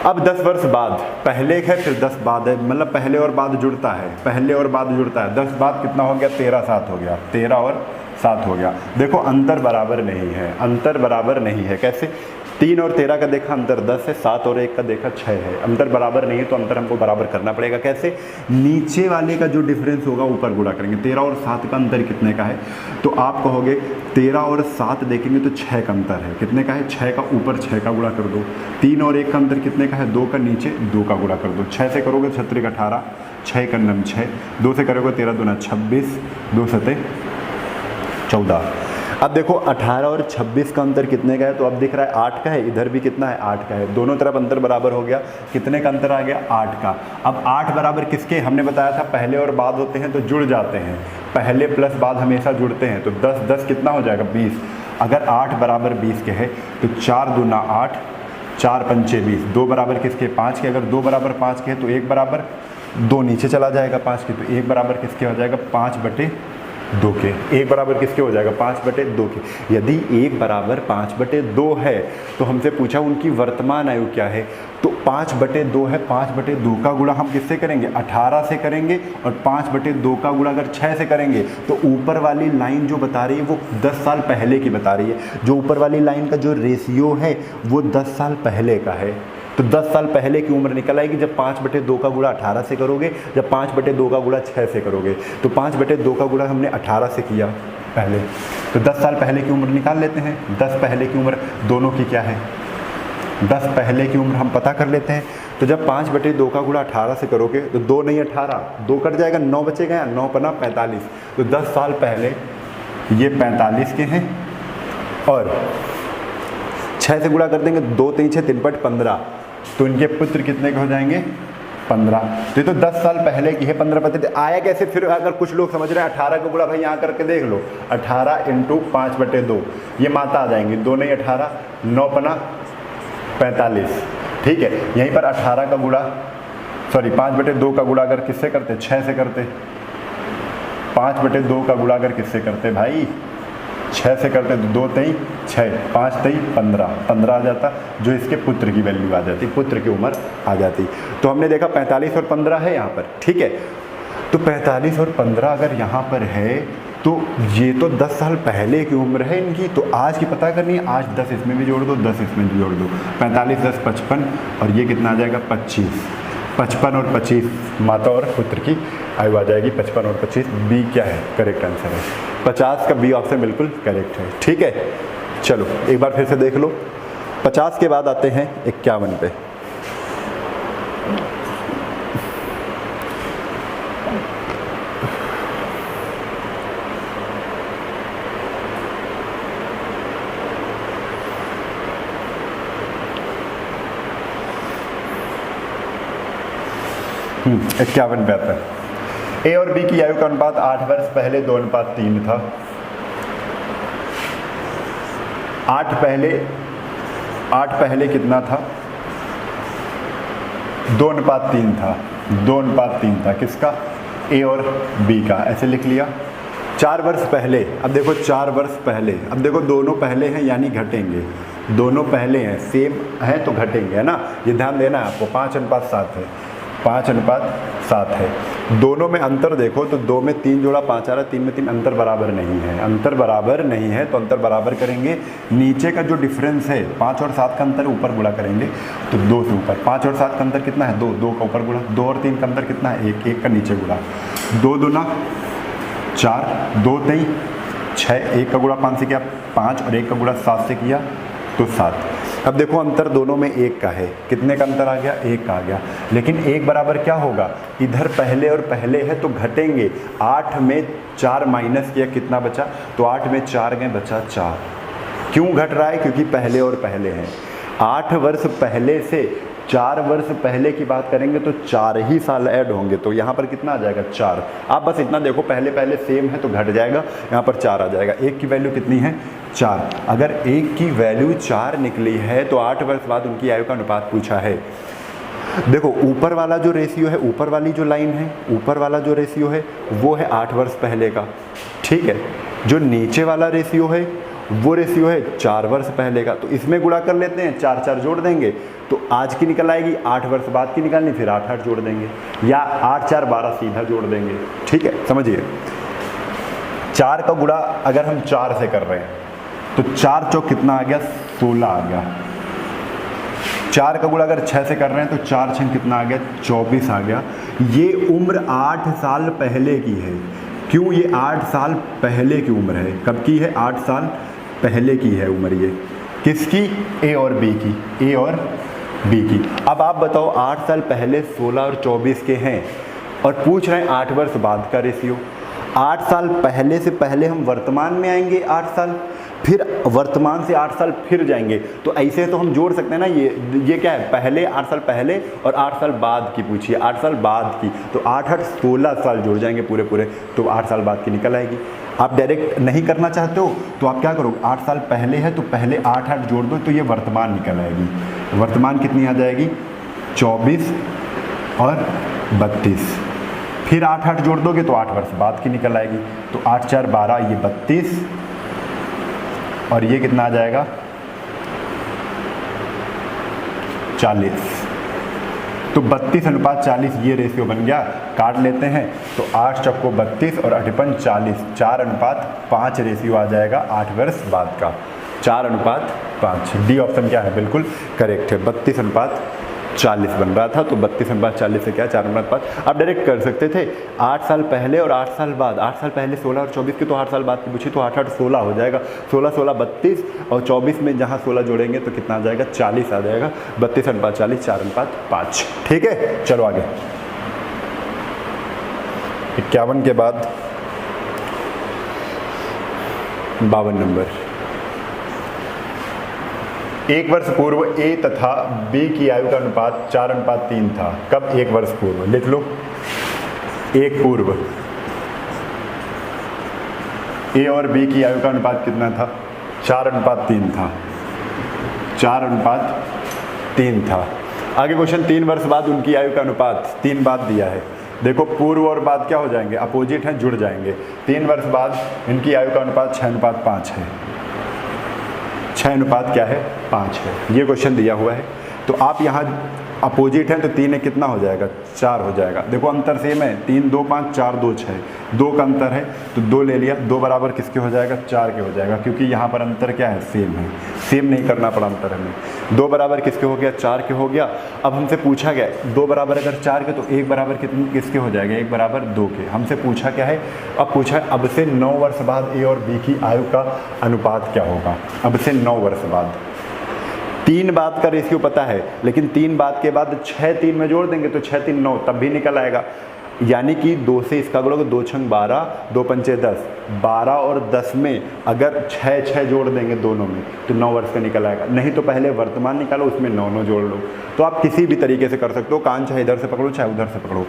अब 10 वर्ष बाद, पहले है फिर 10 बाद है, मतलब पहले और बाद जुड़ता है, पहले और बाद जुड़ता है। 10 बाद कितना हो गया, 13 7 हो गया, 13 और 7 हो गया। देखो अंतर बराबर नहीं है, अंतर बराबर नहीं है। कैसे, 3 और 13 का देखा अंतर 10 है, 7 और 1 का देखा 6 है, अंतर बराबर नहीं है तो अंतर हमको बराबर करना पड़ेगा। कैसे, नीचे वाले का जो डिफरेंस होगा ऊपर गुणा करेंगे। 13 और 7 का अंतर कितने का है, तो आप कहोगे 13 और 7 देखेंगे तो 6 का अंतर है, कितने का है, 6 का ऊपर 6 का गुणा कर दो। 3 और 1 का अंतर कितने का है, 2 का नीचे 2 का गुणा कर दो। 6 से करोगे 6 18, 6 का 9 6, 2 से करोगे 13 दूना 26, 2 7 14। अब देखो 18 और 26 का अंतर कितने का है, तो अब दिख रहा है 8 का है, इधर भी कितना है 8 का है, दोनों तरफ अंतर बराबर हो गया। कितने का अंतर आ गया, 8 का। अब 8 बराबर किसके, हमने बताया था पहले और बाद होते हैं तो जुड़ जाते हैं, पहले प्लस बाद हमेशा जुड़ते हैं। तो 10 10 कितना हो जाएगा 20। अगर 8 बराबर 20 के है तो 4 दूना 8, 4 पंचे 20, 2 बराबर किसके 5 के। अगर 2 बराबर 5 के है तो 1 बराबर 2 नीचे चला जाएगा 5 के, तो 1 बराबर किसके हो जाएगा 5/2 के। 1 बराबर किसके हो जाएगा 5/2 के। यदि 1 बराबर 5/2 है तो हमसे पूछा उनकी वर्तमान आयु क्या है, तो 5/2 है, 5/2 का गुणा हम किससे करेंगे 18 से करेंगे, और 5/2 का गुणा अगर 6 से करेंगे तो ऊपर वाली लाइन जो बता रही है वो 10 साल पहले की बता रही है। जो ऊपर वाली लाइन का जो रेशियो है वो 10 साल पहले का है। तो 10 साल पहले की उम्र निकल आएगी जब 5/2 का गुणा 18 से करोगे, जब 5/2 का गुणा 6 से करोगे। तो 5/2 का गुणा हमने 18 से किया पहले, तो 10 साल पहले की उम्र निकाल लेते हैं। 10 पहले की उम्र दोनों की क्या है, 10 पहले की उम्र हम पता कर लेते हैं। तो जब 5/2 का गुणा 18 से करोगे तो 2 नहीं 18, 2 कट जाएगा, 9 बचेगा, 9 पना 45। तो 10 साल पहले ये 45 के हैं, और 6 से गुणा कर देंगे, 2 3 6 3 15, तो इनके पुत्र कितने के हो जाएंगे 15। तो ये तो 10 साल पहले की है। 15 आया कैसे, फिर अगर कुछ लोग समझ रहे हैं 18 का गुणा भाई यहाँ करके देख लो, 18 × 5/2, ये माता आ जाएंगी, 2 नहीं 18, 9 पना 45, ठीक है। यहीं पर 18 का गुणा, सॉरी 5/2 का गुणा अगर किससे करते, 6 से करते। 5/2 का गुणा अगर किससे करते भाई, 6 से करते, तो 2 3 6, 5 3 15, 15 आ जाता, जो इसके पुत्र की वैल्यू आ जाती, पुत्र की उम्र आ जाती। तो हमने देखा 45 और 15 है यहाँ पर, ठीक है। तो 45 और 15 अगर यहाँ पर है तो ये तो 10 साल पहले की उम्र है इनकी। तो आज की पता करनी है, आज 10 इसमें भी जोड़ दो, 10 इसमें भी जोड़ दो, 45 10 55, और ये कितना आ जाएगा 25। 55 और 25 माता और पुत्र की आयु आ जाएगी 55 और 25। बी क्या है? करेक्ट आंसर है 50 का बी ऑप्शन बिल्कुल करेक्ट है। ठीक है, चलो एक बार फिर से देख लो। 50 के बाद आते हैं 51 पे। -- 51 पे आता है। ए और बी की आयु का अनुपात 8 वर्ष पहले 2:3 था। 8 पहले कितना था? 2:3 था। 2:3 था किसका? ए और बी का। ऐसे लिख लिया। 4 वर्ष पहले, अब देखो 4 वर्ष पहले, अब देखो दोनों पहले हैं यानी घटेंगे, दोनों पहले हैं सेम हैं तो घटेंगे, है ना, ये ध्यान देना है आपको। 5:7 है, 5:7 है। दोनों में अंतर देखो तो 2 में 3 जोड़ा 5 आ रहा है, 3 में 3, अंतर बराबर नहीं है। अंतर बराबर नहीं है तो अंतर बराबर करेंगे। नीचे का जो डिफरेंस है 5 और 7 का अंतर ऊपर गुणा करेंगे तो 2 से ऊपर। 5 और 7 का अंतर कितना है? 2, 2 का ऊपर गुणा। 2 और 3 का अंतर कितना है? 1, 1 का नीचे गुणा। 2 दूना 4, 2 3 6, 1 का गुणा 5 से किया 5 और 1 का गुणा 7 से किया तो 7। अब देखो अंतर दोनों में 1 का है। कितने का अंतर आ गया? 1 का आ गया। लेकिन 1 बराबर क्या होगा? इधर पहले और पहले है तो घटेंगे। 8 में 4 माइनस किया, कितना बचा? तो 8 में 4 गए, बचा 4। क्यों घट रहा है? क्योंकि पहले और पहले हैं। 8 वर्ष पहले से 4 वर्ष पहले की बात करेंगे तो 4 ही साल ऐड होंगे, तो यहाँ पर कितना आ जाएगा? 4। आप बस इतना देखो, पहले पहले सेम है तो घट जाएगा, यहाँ पर 4 आ जाएगा। 1 की वैल्यू कितनी है? 4। अगर 1 की वैल्यू 4 निकली है तो 8 वर्ष बाद उनकी आयु का अनुपात पूछा है। देखो ऊपर वाला जो रेशियो है, ऊपर वाली जो लाइन है, ऊपर वाला जो रेशियो है वो है 8 वर्ष पहले का, ठीक है। जो नीचे वाला रेशियो है वो रेशियो है 4 वर्ष पहले का। तो इसमें गुणा कर लेते हैं, 4 4 जोड़ देंगे तो आज की निकल आएगी, 8 वर्ष बाद की निकालनी, फिर 8 8 जोड़ देंगे, या 8 4 12 सीधा जोड़ देंगे, ठीक है। समझिए 4 का गुणा अगर हम 4 से कर रहे हैं तो 4 चौक कितना आ गया? 16 आ गया। 4 का गुणा अगर 6 से कर रहे हैं तो 4 6 कितना आ गया? 24 आ गया। ये उम्र 8 साल पहले की है। क्यों? ये 8 साल पहले की उम्र है। कब की है? 8 साल पहले की है उम्र। ये किसकी? ए और बी की। ए और बी की। अब आप बताओ 8 साल पहले 16 और 24 के हैं और पूछ रहे हैं 8 वर्ष बाद का रेशियो। 8 साल पहले से पहले हम वर्तमान में आएंगे 8 साल, फिर वर्तमान से 8 साल फिर जाएंगे, तो ऐसे तो हम जोड़ सकते हैं ना। ये क्या है? पहले 8 साल पहले और 8 साल बाद की पूछिए, 8 साल बाद की, तो 8 8 16 साल जुड़ जाएंगे पूरे पूरे, तो 8 साल बाद की निकल आएगी। आप डायरेक्ट नहीं करना चाहते हो तो आप क्या करोगे? 8 साल पहले है तो पहले 8 8 जोड़ दो तो ये वर्तमान निकल आएगी। वर्तमान कितनी आ जाएगी? 24 और 32। फिर 8 8 जोड़ दोगे तो 8 वर्ष बाद की निकल आएगी। तो 8 4 12, ये 32 और ये कितना आ जाएगा? 40। तो 32:40 ये रेशियो बन गया। काट लेते हैं तो 8 चौको 32 और 8 पंच 40, 4:5 रेशियो आ जाएगा 8 वर्ष बाद का। 4:5। डी ऑप्शन क्या है? बिल्कुल करेक्ट है। 32:40 बन रहा था तो 32:40 से क्या? 4:5। आप डायरेक्ट कर सकते थे 8 साल पहले और 8 साल बाद। 8 साल पहले 16 और 24 की, तो 8 साल बाद की पूछी तो 8 8 16 हो जाएगा। 16 16 32 और 24 में जहाँ 16 जोड़ेंगे तो कितना आ जाएगा? 40 आ जाएगा। 32:40, 4:5। ठीक है, चलो आगे। 51 के बाद 52 नंबर। 1 वर्ष पूर्व ए तथा बी की आयु का अनुपात 4:3 था। कब? 1 वर्ष पूर्व। लिख लो, 1 पूर्व। ए और बी की आयु का अनुपात कितना था? 4:3 था। 4:3 था। आगे क्वेश्चन 3 वर्ष बाद उनकी आयु का अनुपात 3 बाद दिया है। देखो पूर्व और बाद क्या हो जाएंगे? अपोजिट हैं, जुड़ जाएंगे। 3 वर्ष बाद इनकी आयु का अनुपात 6:5 है। 6 अनुपात क्या है? 5 है। ये क्वेश्चन दिया हुआ है तो आप यहाँ अपोजिट है तो 3 एक कितना हो जाएगा, 4 हो जाएगा। देखो अंतर सेम है, 3 2 5 4 2 6, 2 का अंतर है तो 2 ले लिया, 2 बराबर किसके हो जाएगा, 4 के हो जाएगा, क्योंकि यहाँ पर अंतर क्या है, सेम है, सेम नहीं करना पड़ा अंतर हमें। 2 बराबर किसके हो गया, 4 के हो गया। अब हमसे पूछा गया 2 बराबर अगर 4 के तो 1 बराबर कितने किसके हो जाएगा, 1 बराबर 2 के। हमसे पूछा क्या है, अब पूछा है अब से 9 वर्ष बाद ए और बी की आयु का अनुपात क्या होगा। अब से 9 वर्ष बाद 3 बाद का रेशियो पता है, लेकिन 3 बाद के बाद 6 3 में जोड़ देंगे तो 6 3 9 तब भी निकल आएगा। यानी कि 2 से इसका गुणा 2 छंग 12, 2 पंचे 10, 12 और 10 में अगर 6 6 जोड़ देंगे दोनों में तो 9 वर्ष का निकल आएगा। नहीं तो पहले वर्तमान निकालो, उसमें 9 9 जोड़ लो। तो आप किसी भी तरीके से कर सकते हो, कान चाहे इधर से पकड़ो चाहे उधर से पकड़ो।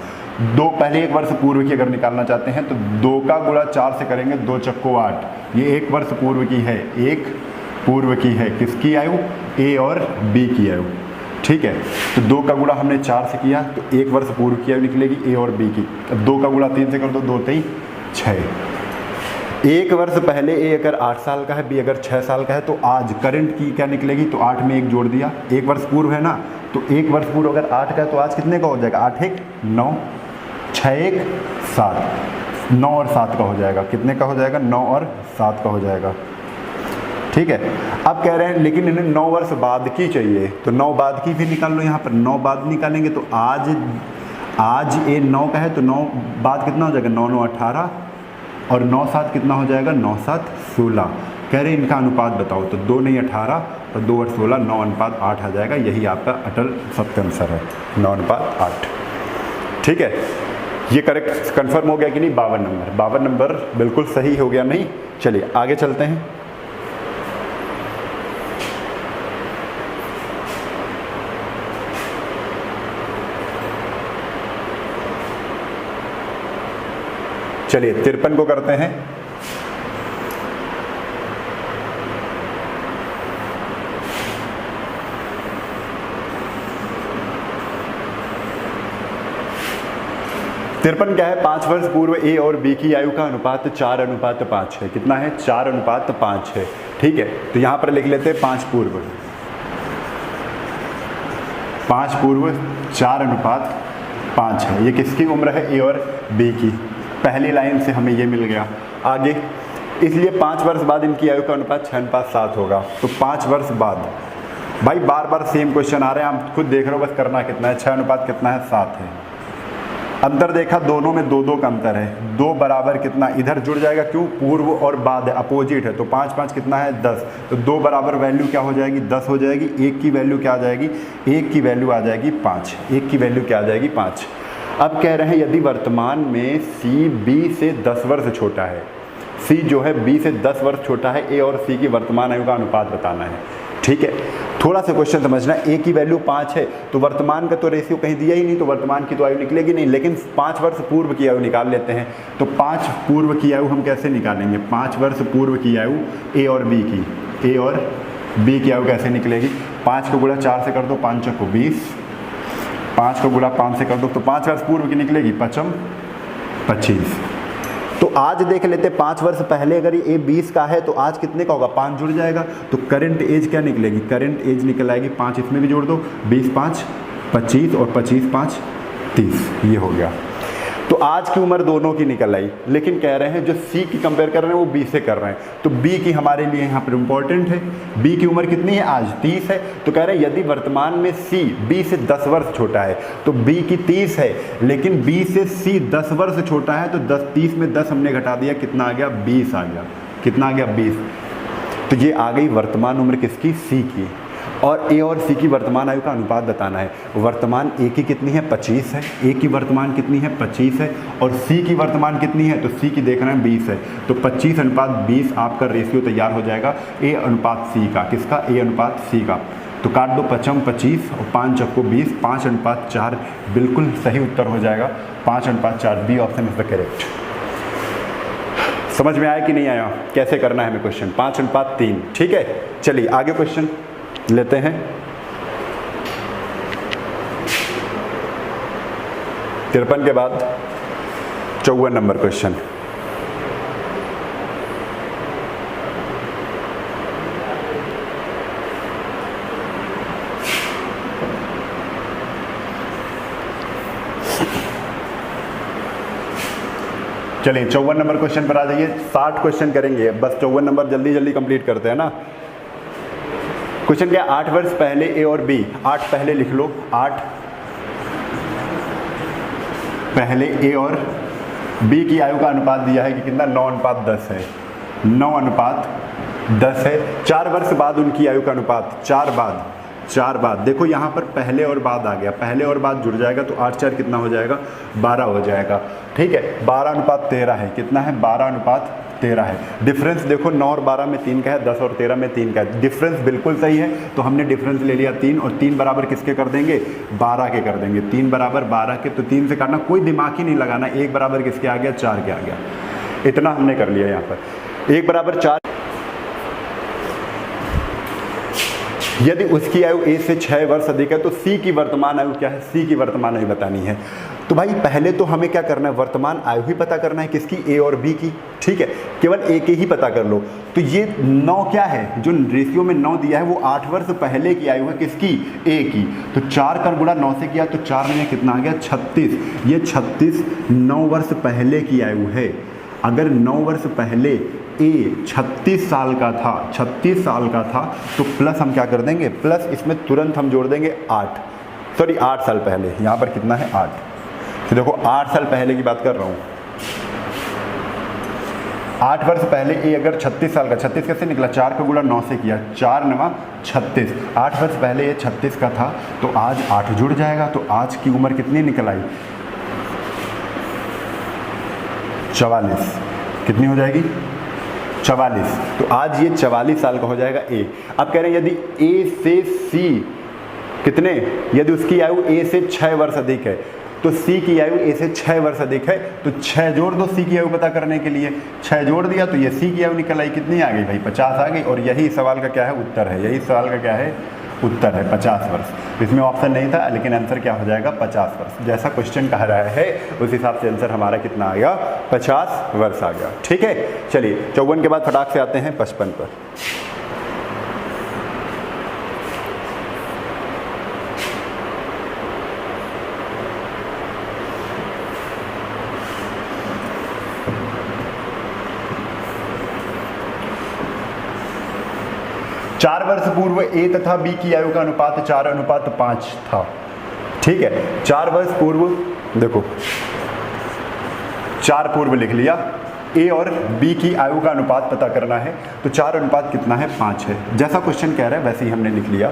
2 पहले 1 वर्ष पूर्व की अगर निकालना चाहते हैं तो 2 का गुणा 4 से करेंगे, 2 चक्को 8, ये 1 वर्ष पूर्व की है, 1 पूर्व की है किसकी आयु, ए और बी की आयु। ठीक है, तो 2 का गुणा हमने 4 से किया तो 1 वर्ष पूर्व की आयु निकलेगी ए और बी की। अब 2 का गुणा 3 से कर दो, 2 3 6। 1 वर्ष पहले ए अगर 8 साल का है, बी अगर 6 साल का है, तो आज करंट की क्या निकलेगी, तो 8 में 1 जोड़ दिया, 1 वर्ष पूर्व है ना, तो 1 वर्ष पूर्व अगर 8 का है तो आज कितने का हो जाएगा, 8 1 9, 6 1 7, 9 और 7 का हो जाएगा। कितने का हो जाएगा, 9 और 7 का हो जाएगा। ठीक है, अब कह रहे हैं लेकिन इन्हें 9 वर्ष बाद की चाहिए, तो 9 बाद की भी निकाल लो। यहाँ पर 9 बाद निकालेंगे तो आज ए 9 का है तो 9 बाद कितना हो जाएगा, 9 9 18 और 9 7 कितना हो जाएगा, 9 7 16। कह रहे हैं इनका अनुपात बताओ, तो 2 नहीं 18 और 2 और 16, 9 अनुपात 8 आ जाएगा। यही आपका अटल सत्य आंसर है, 9 अनुपात 8। ठीक है, ये करेक्ट कन्फर्म हो गया कि नहीं। 52 नंबर बिल्कुल सही हो गया नहीं। चलिए आगे चलते हैं। चलिए 53 को करते हैं। तिरपन क्या है, 5 वर्ष पूर्व ए और बी की आयु का अनुपात 4:5 है। कितना है, 4:5 है। ठीक है, तो यहां पर लिख लेते हैं 5 पूर्व 4:5 है। ये किसकी उम्र है, ए और बी की। पहली लाइन से हमें ये मिल गया। आगे इसलिए 5 वर्ष बाद इनकी आयु का अनुपात 6:7 होगा। तो 5 वर्ष बाद, भाई बार बार सेम क्वेश्चन आ रहे हैं, आप खुद देख रहे हो, बस करना कितना है, 6 अनुपात कितना है, 7 है। अंतर देखा, दोनों में 2 2 का अंतर है। 2 बराबर कितना, इधर जुड़ जाएगा, क्यों, पूर्व और बाद है, अपोजिट है, तो 5 5 कितना है, 10। तो 2 बराबर वैल्यू क्या हो जाएगी, 10 हो जाएगी। 1 की वैल्यू क्या आ जाएगी, 1 की वैल्यू आ जाएगी 5। 1 की वैल्यू क्या आ जाएगी, 5। अब कह रहे हैं यदि वर्तमान में सी बी से 10 वर्ष छोटा है, सी जो है बी से 10 वर्ष छोटा है, ए और सी की वर्तमान आयु का अनुपात बताना है। ठीक है, थोड़ा सा क्वेश्चन समझना। ए की वैल्यू 5 है तो वर्तमान का तो रेशियो कहीं दिया ही नहीं, तो वर्तमान की तो आयु निकलेगी नहीं, लेकिन 5 वर्ष पूर्व की आयु निकाल लेते हैं। तो 5 पूर्व की आयु हम कैसे निकालेंगे, 5 वर्ष पूर्व की आयु ए और बी की, ए और बी की आयु कैसे निकलेगी। 5 को गुणा 4 से कर दो, 5 चौको 20, 5 को गुणा 5 से कर दो तो 5 वर्ष पूर्व की निकलेगी, 5 25। तो आज देख लेते, 5 वर्ष पहले अगर ये 20 का है तो आज कितने का होगा, 5 जुड़ जाएगा, तो करंट एज क्या निकलेगी, करंट एज निकल आएगी 5, इसमें भी जोड़ दो, 20 5 25 और 25 5 30, ये हो गया। तो आज की उम्र दोनों की निकल आई, लेकिन कह रहे हैं जो सी की कंपेयर कर रहे हैं वो बी से कर रहे हैं, तो बी की हमारे लिए यहाँ पर इंपॉर्टेंट है। बी की उम्र कितनी है, आज 30 है। तो कह रहे हैं यदि वर्तमान में सी बी से 10 वर्ष छोटा है तो बी की 30 है, लेकिन बी से सी 10 वर्ष छोटा है, तो 30 में 10 हमने घटा दिया, कितना आ गया, 20 आ गया। कितना आ गया, 20। तो ये आ गई वर्तमान उम्र किसकी, सी की। और ए और सी की वर्तमान आयु का अनुपात बताना है। वर्तमान ए की कितनी है, 25 है, ए की वर्तमान कितनी है, 25 है, और सी की वर्तमान कितनी है, तो सी की देख रहे हैं 20 है। तो 25 अनुपात 20 आपका रेशियो तैयार हो जाएगा ए अनुपात सी का। किसका, ए अनुपात सी का। तो काट दो, 5 25 और 5 चौको 20, 5:4 बिल्कुल सही उत्तर हो जाएगा, 5:4। B option is the correct. समझ में आया कि नहीं आया, कैसे करना है हमें क्वेश्चन, 5:3। ठीक है, चलिए आगे क्वेश्चन लेते हैं। 53 के बाद 54 नंबर क्वेश्चन। चलिए 54 नंबर क्वेश्चन पर आ जाइए। 60 क्वेश्चन करेंगे, बस 54 नंबर जल्दी जल्दी कंप्लीट करते हैं ना। क्वेश्चन क्या, 8 वर्ष पहले ए और बी, 8 पहले लिख लो, 8 पहले ए और बी की आयु का अनुपात दिया है कि कितना, 9:10 है, 9:10 है। 4 वर्ष बाद उनकी आयु का अनुपात, 4 बाद देखो यहाँ पर पहले और बाद आ गया, पहले और बाद जुड़ जाएगा तो 8 4 कितना हो जाएगा, 12 हो जाएगा। ठीक है, 12:13 है, कितना है, 12:13 है। डिफरेंस देखो 9 और 12 में 3 का है, 10 और 13 में 3 का है। डिफरेंस बिल्कुल सही है, तो हमने डिफरेंस ले लिया 3, और 3 बराबर किसके कर देंगे, 12 के कर देंगे। 3 बराबर 12 के, तो 3 से काटना, कोई दिमाग ही नहीं लगाना। 1 बराबर किसके आ गया, 4 के आ गया। इतना हमने कर लिया यहाँ पर। 1 बराबर 4, यदि उसकी आयु ए से 6 वर्ष अधिक है तो सी की वर्तमान आयु क्या है, सी की वर्तमान आयु बतानी है। तो भाई पहले तो हमें क्या करना है, वर्तमान आयु ही पता करना है, किसकी, ए और बी की। ठीक है, केवल ए के ही पता कर लो। तो ये 9 क्या है, जो रेशियो में 9 दिया है वो 8 वर्ष पहले की आयु है, किसकी, ए की। तो 4 का गुणा 9 से किया तो 4 में कितना आ गया, 36। ये 36 9 वर्ष पहले की आयु है। अगर 9 वर्ष पहले ए 36 साल का था, 36 साल का था, तो प्लस हम क्या कर देंगे, प्लस इसमें तुरंत हम जोड़ देंगे 8 साल पहले। यहाँ पर कितना है, 8। तो देखो 8 साल पहले की बात कर रहा हूँ। 8 वर्ष पहले ए अगर 36 साल का, 36 कैसे निकला, 4 का गुणा 9 से किया, 4 9 36। 8 वर्ष पहले ये 36 का था, तो आज 8 जुड़ जाएगा, तो आज की उम्र कितनी निकल आई, 44। कितनी हो जाएगी, 44। तो आज ये 44 साल का हो जाएगा ए। अब कह रहे हैं यदि ए से सी कितने, यदि उसकी आयु ए से 6 वर्ष अधिक है, तो सी की आयु ए से 6 वर्ष अधिक है, तो 6 जोड़ दो सी की आयु पता करने के लिए। 6 जोड़ दिया तो ये सी की आयु निकल आई, कितनी आ गई भाई, 50 आ गई। और यही सवाल का क्या है, उत्तर है। यही सवाल का क्या है, उत्तर है, 50 वर्ष। इसमें ऑप्शन नहीं था, लेकिन आंसर क्या हो जाएगा, 50 वर्ष। जैसा क्वेश्चन कह रहा है उस हिसाब से आंसर हमारा कितना आ गया, 50 वर्ष आ गया। ठीक है, चलिए 54 के बाद फटाक से आते हैं 55 पर। चार वर्ष पूर्व ए तथा बी की आयु का अनुपात 4:5 था। ठीक है, 4 वर्ष पूर्व, देखो 4 पूर्व लिख लिया, ए और बी की आयु का अनुपात पता करना है, तो 4 अनुपात कितना है, 5 है। जैसा क्वेश्चन कह रहा है वैसे ही हमने लिख लिया।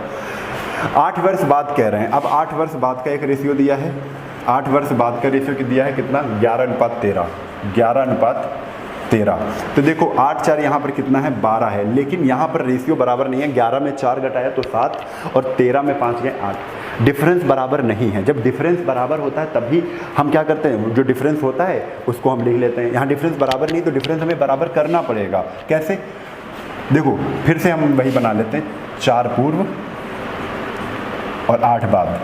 8 वर्ष बाद कह रहे हैं, अब 8 वर्ष बाद का एक रेशियो दिया है, 8 वर्ष बाद का रेशियो दिया है कितना, 11:13, 11:13। तो देखो 8 4 यहाँ पर कितना है, 12 है, लेकिन यहाँ पर रेशियो बराबर नहीं है। 11 में 4 घटाया तो 7, और 13 में 5 गए 8। डिफरेंस बराबर नहीं है। जब डिफरेंस बराबर होता है तभी हम क्या करते हैं, जो डिफरेंस होता है उसको हम लिख लेते हैं। यहाँ डिफरेंस बराबर नहीं, तो डिफरेंस हमें बराबर करना पड़ेगा। कैसे, देखो फिर से हम वही बना लेते हैं, 4 पूर्व और 8 बाद,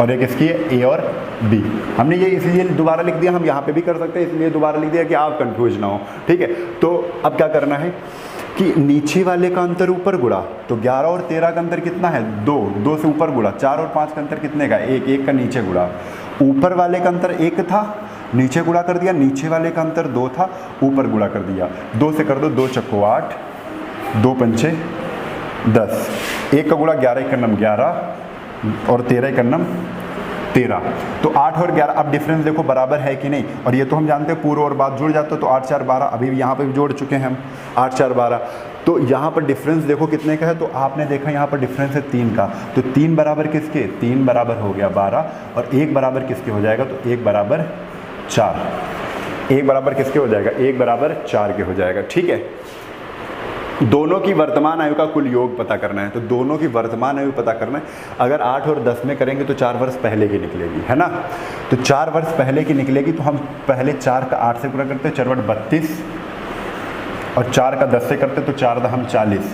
और एक इसकी है ए और बी। हमने ये इसलिए दोबारा लिख दिया, हम यहाँ पे भी कर सकते हैं, इसलिए दोबारा लिख दिया कि आप कंफ्यूज ना हो। ठीक है, तो अब क्या करना है कि नीचे वाले का अंतर ऊपर गुणा, तो 11 और 13 का अंतर कितना है, 2, 2 से ऊपर गुणा, 4 और 5 का अंतर कितने का, 1, 1 का नीचे गुणा। ऊपर वाले का अंतर 1 था, नीचे गुणा कर दिया, नीचे वाले का अंतर 2 था, ऊपर गुणा कर दिया। 2 से कर दो, 2 चक्को 8, 2 पंचे 10, 1 का गुणा 11 का नम 11, और 13 का नम 13। तो 8 और 11, अब डिफरेंस देखो बराबर है कि नहीं, और ये तो हम जानते हैं पूर्व और बाद जुड़ जाते, तो 8 4 12, अभी यहाँ पे भी जोड़ चुके हैं हम, 8 4 12। तो यहाँ पर डिफरेंस देखो कितने का है, तो आपने देखा यहाँ पर डिफरेंस है 3 का, तो 3 बराबर किसके, 3 बराबर हो गया 12, और 1 बराबर किसके हो जाएगा, तो 1 बराबर 4। 1 बराबर किसके हो जाएगा, 1 बराबर 4 के हो जाएगा। ठीक है, दोनों की वर्तमान आयु का कुल योग पता करना है, तो दोनों की वर्तमान आयु पता करना है। अगर 8 और 10 में करेंगे तो 4 वर्ष पहले की निकलेगी, है ना। तो 4 वर्ष पहले की निकलेगी, तो हम पहले 4 का 8 से पूरा करते हैं, 4 32, और 4 का 10 से करते तो 4 10 40।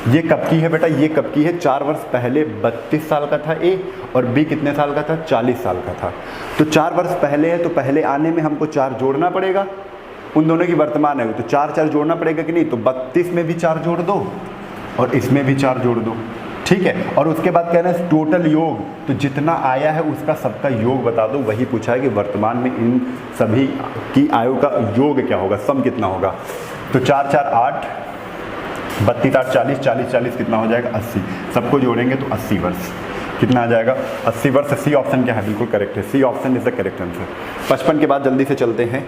ये कब की है बेटा, ये कब की है, 4 वर्ष पहले 32 साल का था ए, और बी कितने साल का था, 40 साल का था। तो 4 वर्ष पहले है, तो पहले आने में हमको 4 जोड़ना पड़ेगा, उन दोनों की वर्तमान है, तो 4 4 जोड़ना पड़ेगा कि नहीं, तो 32 में भी 4 जोड़ दो, और इसमें भी 4 जोड़ दो। ठीक है। और उसके बाद कहना है टोटल योग, तो जितना आया है उसका सबका योग बता दो। वही पूछा है कि वर्तमान में इन सभी की आयु का योग क्या होगा, सम कितना होगा। तो 4 4 8, 32 8 40, 40 40 कितना हो जाएगा 80। सबको जोड़ेंगे तो 80 वर्ष कितना आ जाएगा 80 वर्ष। सी ऑप्शन क्या है, बिल्कुल करेक्ट है, C option is the correct answer. 55 के बाद जल्दी से चलते हैं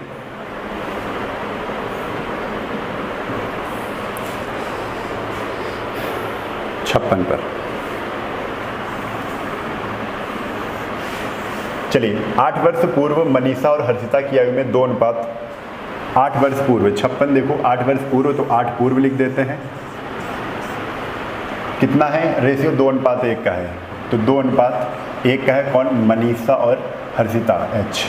56 पर। चलिए 8 वर्ष पूर्व मनीषा और हर्षिता की आयु में 2 अनुपात 8 वर्ष पूर्व 56। देखो 8 वर्ष पूर्व तो 8 पूर्व लिख देते हैं। कितना है रेशियो, 2 अनुपात 1 का है, तो 2 अनुपात 1 का है। कौन, मनीषा और हर्षिता H।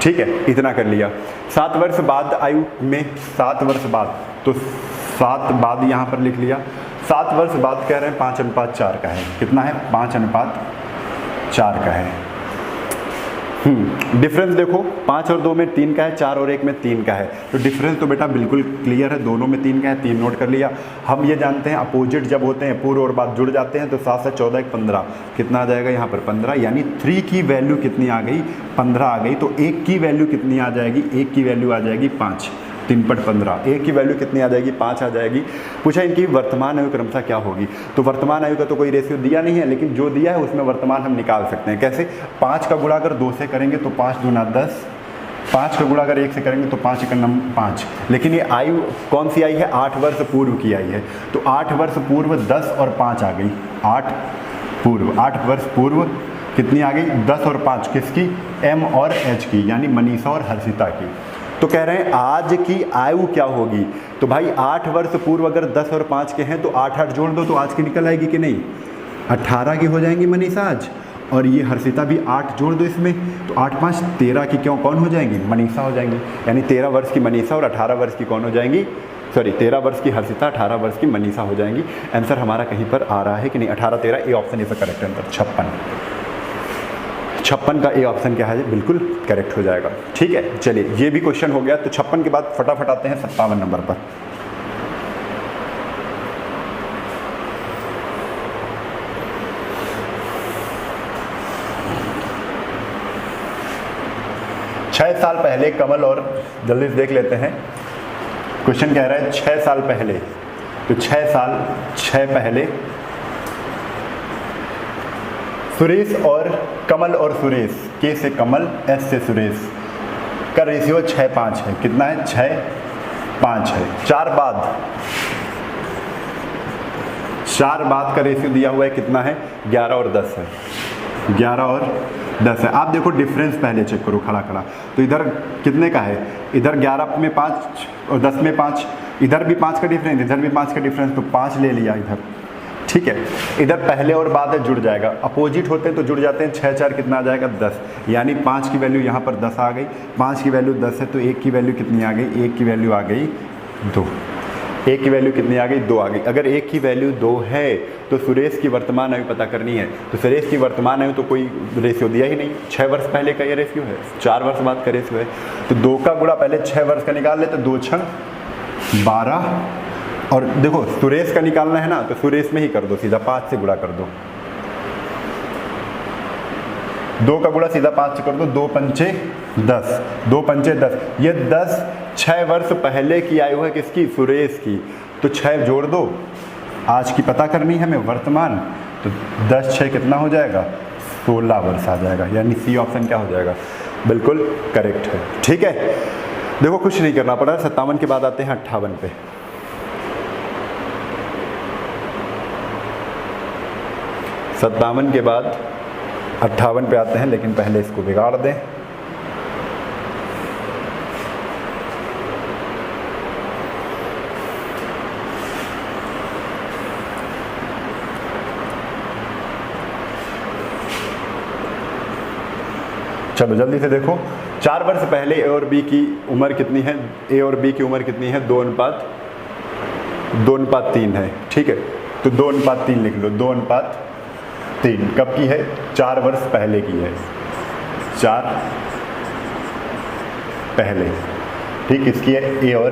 ठीक है, इतना कर लिया। 7 वर्ष बाद आयु में 7 वर्ष बाद, तो 7 बाद यहाँ पर लिख लिया। 7 वर्ष बाद कह रहे हैं 5 अनुपात 4 का है। कितना है, 5 अनुपात 4 का है। डिफरेंस देखो 5 और 2 में 3 का है, 4 और 1 में 3 का है, तो डिफरेंस तो बेटा बिल्कुल क्लियर है, दोनों में 3 का है, 3 नोट कर लिया। हम ये जानते हैं अपोजिट जब होते हैं पूर्व और बाद जुड़ जाते हैं तो 7 से 14 1 15, कितना आ जाएगा यहाँ पर 15, यानी 3 की वैल्यू कितनी आ गई 15 आ गई। तो 1 की वैल्यू कितनी आ जाएगी, 1 की वैल्यू आ जाएगी 5, 3 × 15, 1 की वैल्यू कितनी आ जाएगी 5 आ जाएगी। पूछा इनकी वर्तमान आयु क्रमशः क्या होगी, तो वर्तमान आयु का तो कोई रेशियो दिया नहीं है, लेकिन जो दिया है उसमें वर्तमान हम निकाल सकते हैं। कैसे, 5 का गुणा अगर 2 से करेंगे तो 5 दूना 10, 5 का गुणा अगर 1 से करेंगे तो 5 × 5। लेकिन ये आयु कौन सी आई है, 8 वर्ष पूर्व की आई है, तो 8 वर्ष पूर्व 10 और 5 आ गई, 8 पूर्व, 8 वर्ष पूर्व कितनी आ गई 10 और 5, किसकी, M और H की, यानी मनीषा और हर्षिता की। तो कह रहे हैं आज की आयु क्या होगी, तो भाई 8 वर्ष पूर्व अगर 10 और 5 के हैं तो 8 8 जोड़ दो तो आज की निकल आएगी कि नहीं, 18 की हो जाएंगी मनीषा आज, और ये हर्षिता भी 8 जोड़ दो इसमें, तो 8 5 13 की क्यों कौन हो जाएंगी, मनीषा हो जाएंगी। यानी 13 वर्ष की मनीषा और 18 वर्ष की कौन हो जाएंगी, सॉरी 13 वर्ष की हर्षिता, 18 वर्ष की मनीषा हो जाएंगी। आंसर हमारा कहीं पर आ रहा है कि नहीं, 18 13, A option is the correct answer. 56 का ए ऑप्शन क्या है, बिल्कुल करेक्ट हो जाएगा। ठीक है, चलिए ये भी क्वेश्चन हो गया। तो 56 के बाद फटाफट आते हैं 57 नंबर पर। छह साल पहले कमल और, जल्दी से देख लेते हैं क्वेश्चन कह रहा है 6 साल पहले, तो 6 पहले सुरेश और कमल और सुरेश, के से कमल एस से सुरेश का रेशियो 6 5 है। कितना है, 6 5 है। 4 बाद का रेशियो दिया हुआ है, कितना है 11 और 10 है, 11 और 10 है। आप देखो डिफरेंस पहले चेक करो खड़ा खड़ा, तो इधर कितने का है, इधर 11 में 5 और 10 में 5, इधर भी 5 का डिफरेंस, इधर भी 5 का डिफरेंस, तो 5 ले लिया इधर। ठीक है, इधर पहले और बाद है जुड़ जाएगा, अपोजिट होते हैं तो जुड़ जाते हैं। 6 4 कितना आ जाएगा 10, यानी 5 की वैल्यू यहाँ पर 10 आ गई, 5 की वैल्यू 10 है, तो 1 की वैल्यू कितनी आ गई, 1 की वैल्यू आ गई 2, 1 की वैल्यू कितनी आ गई 2 आ गई। अगर 1 की वैल्यू 2 है तो सुरेश की वर्तमान आयु पता करनी है, तो सुरेश की वर्तमान आयु तो कोई रेशियो दिया ही नहीं, 6 वर्ष पहले का ये रेशियो है, 4 वर्ष बाद का रेशियो है, तो 2 का गुणा पहले 6 वर्ष का निकाल ले, तो 2 6 12, और देखो सुरेश का निकालना है ना, तो सुरेश में ही कर दो, सीधा 5 से गुणा कर दो, 2 का गुणा सीधा 5 से कर दो, 2 पंचे 10, 2 पंचे 10, ये 10 6 वर्ष पहले की आयु है, किसकी, सुरेश की, तो 6 जोड़ दो, आज की पता करनी है हमें वर्तमान, तो 10 6 कितना हो जाएगा 16 वर्ष आ जाएगा, यानी सी ऑप्शन क्या हो जाएगा, बिल्कुल करेक्ट है। ठीक है, देखो कुछ नहीं करना पड़ा। 57 के बाद आते हैं 58 पे। सत्तावन के बाद 58 पे आते हैं, लेकिन पहले इसको बिगाड़ दें। चलो जल्दी से देखो, 4 वर्ष पहले ए और बी की उम्र कितनी है, ए और बी की उम्र कितनी है, 2 अनुपात 3 है। ठीक है, तो 2 अनुपात 3 लिख लो, 2 अनुपात 3 कब की है, 4 वर्ष पहले की है, 4 पहले। ठीक, इसकी है ए और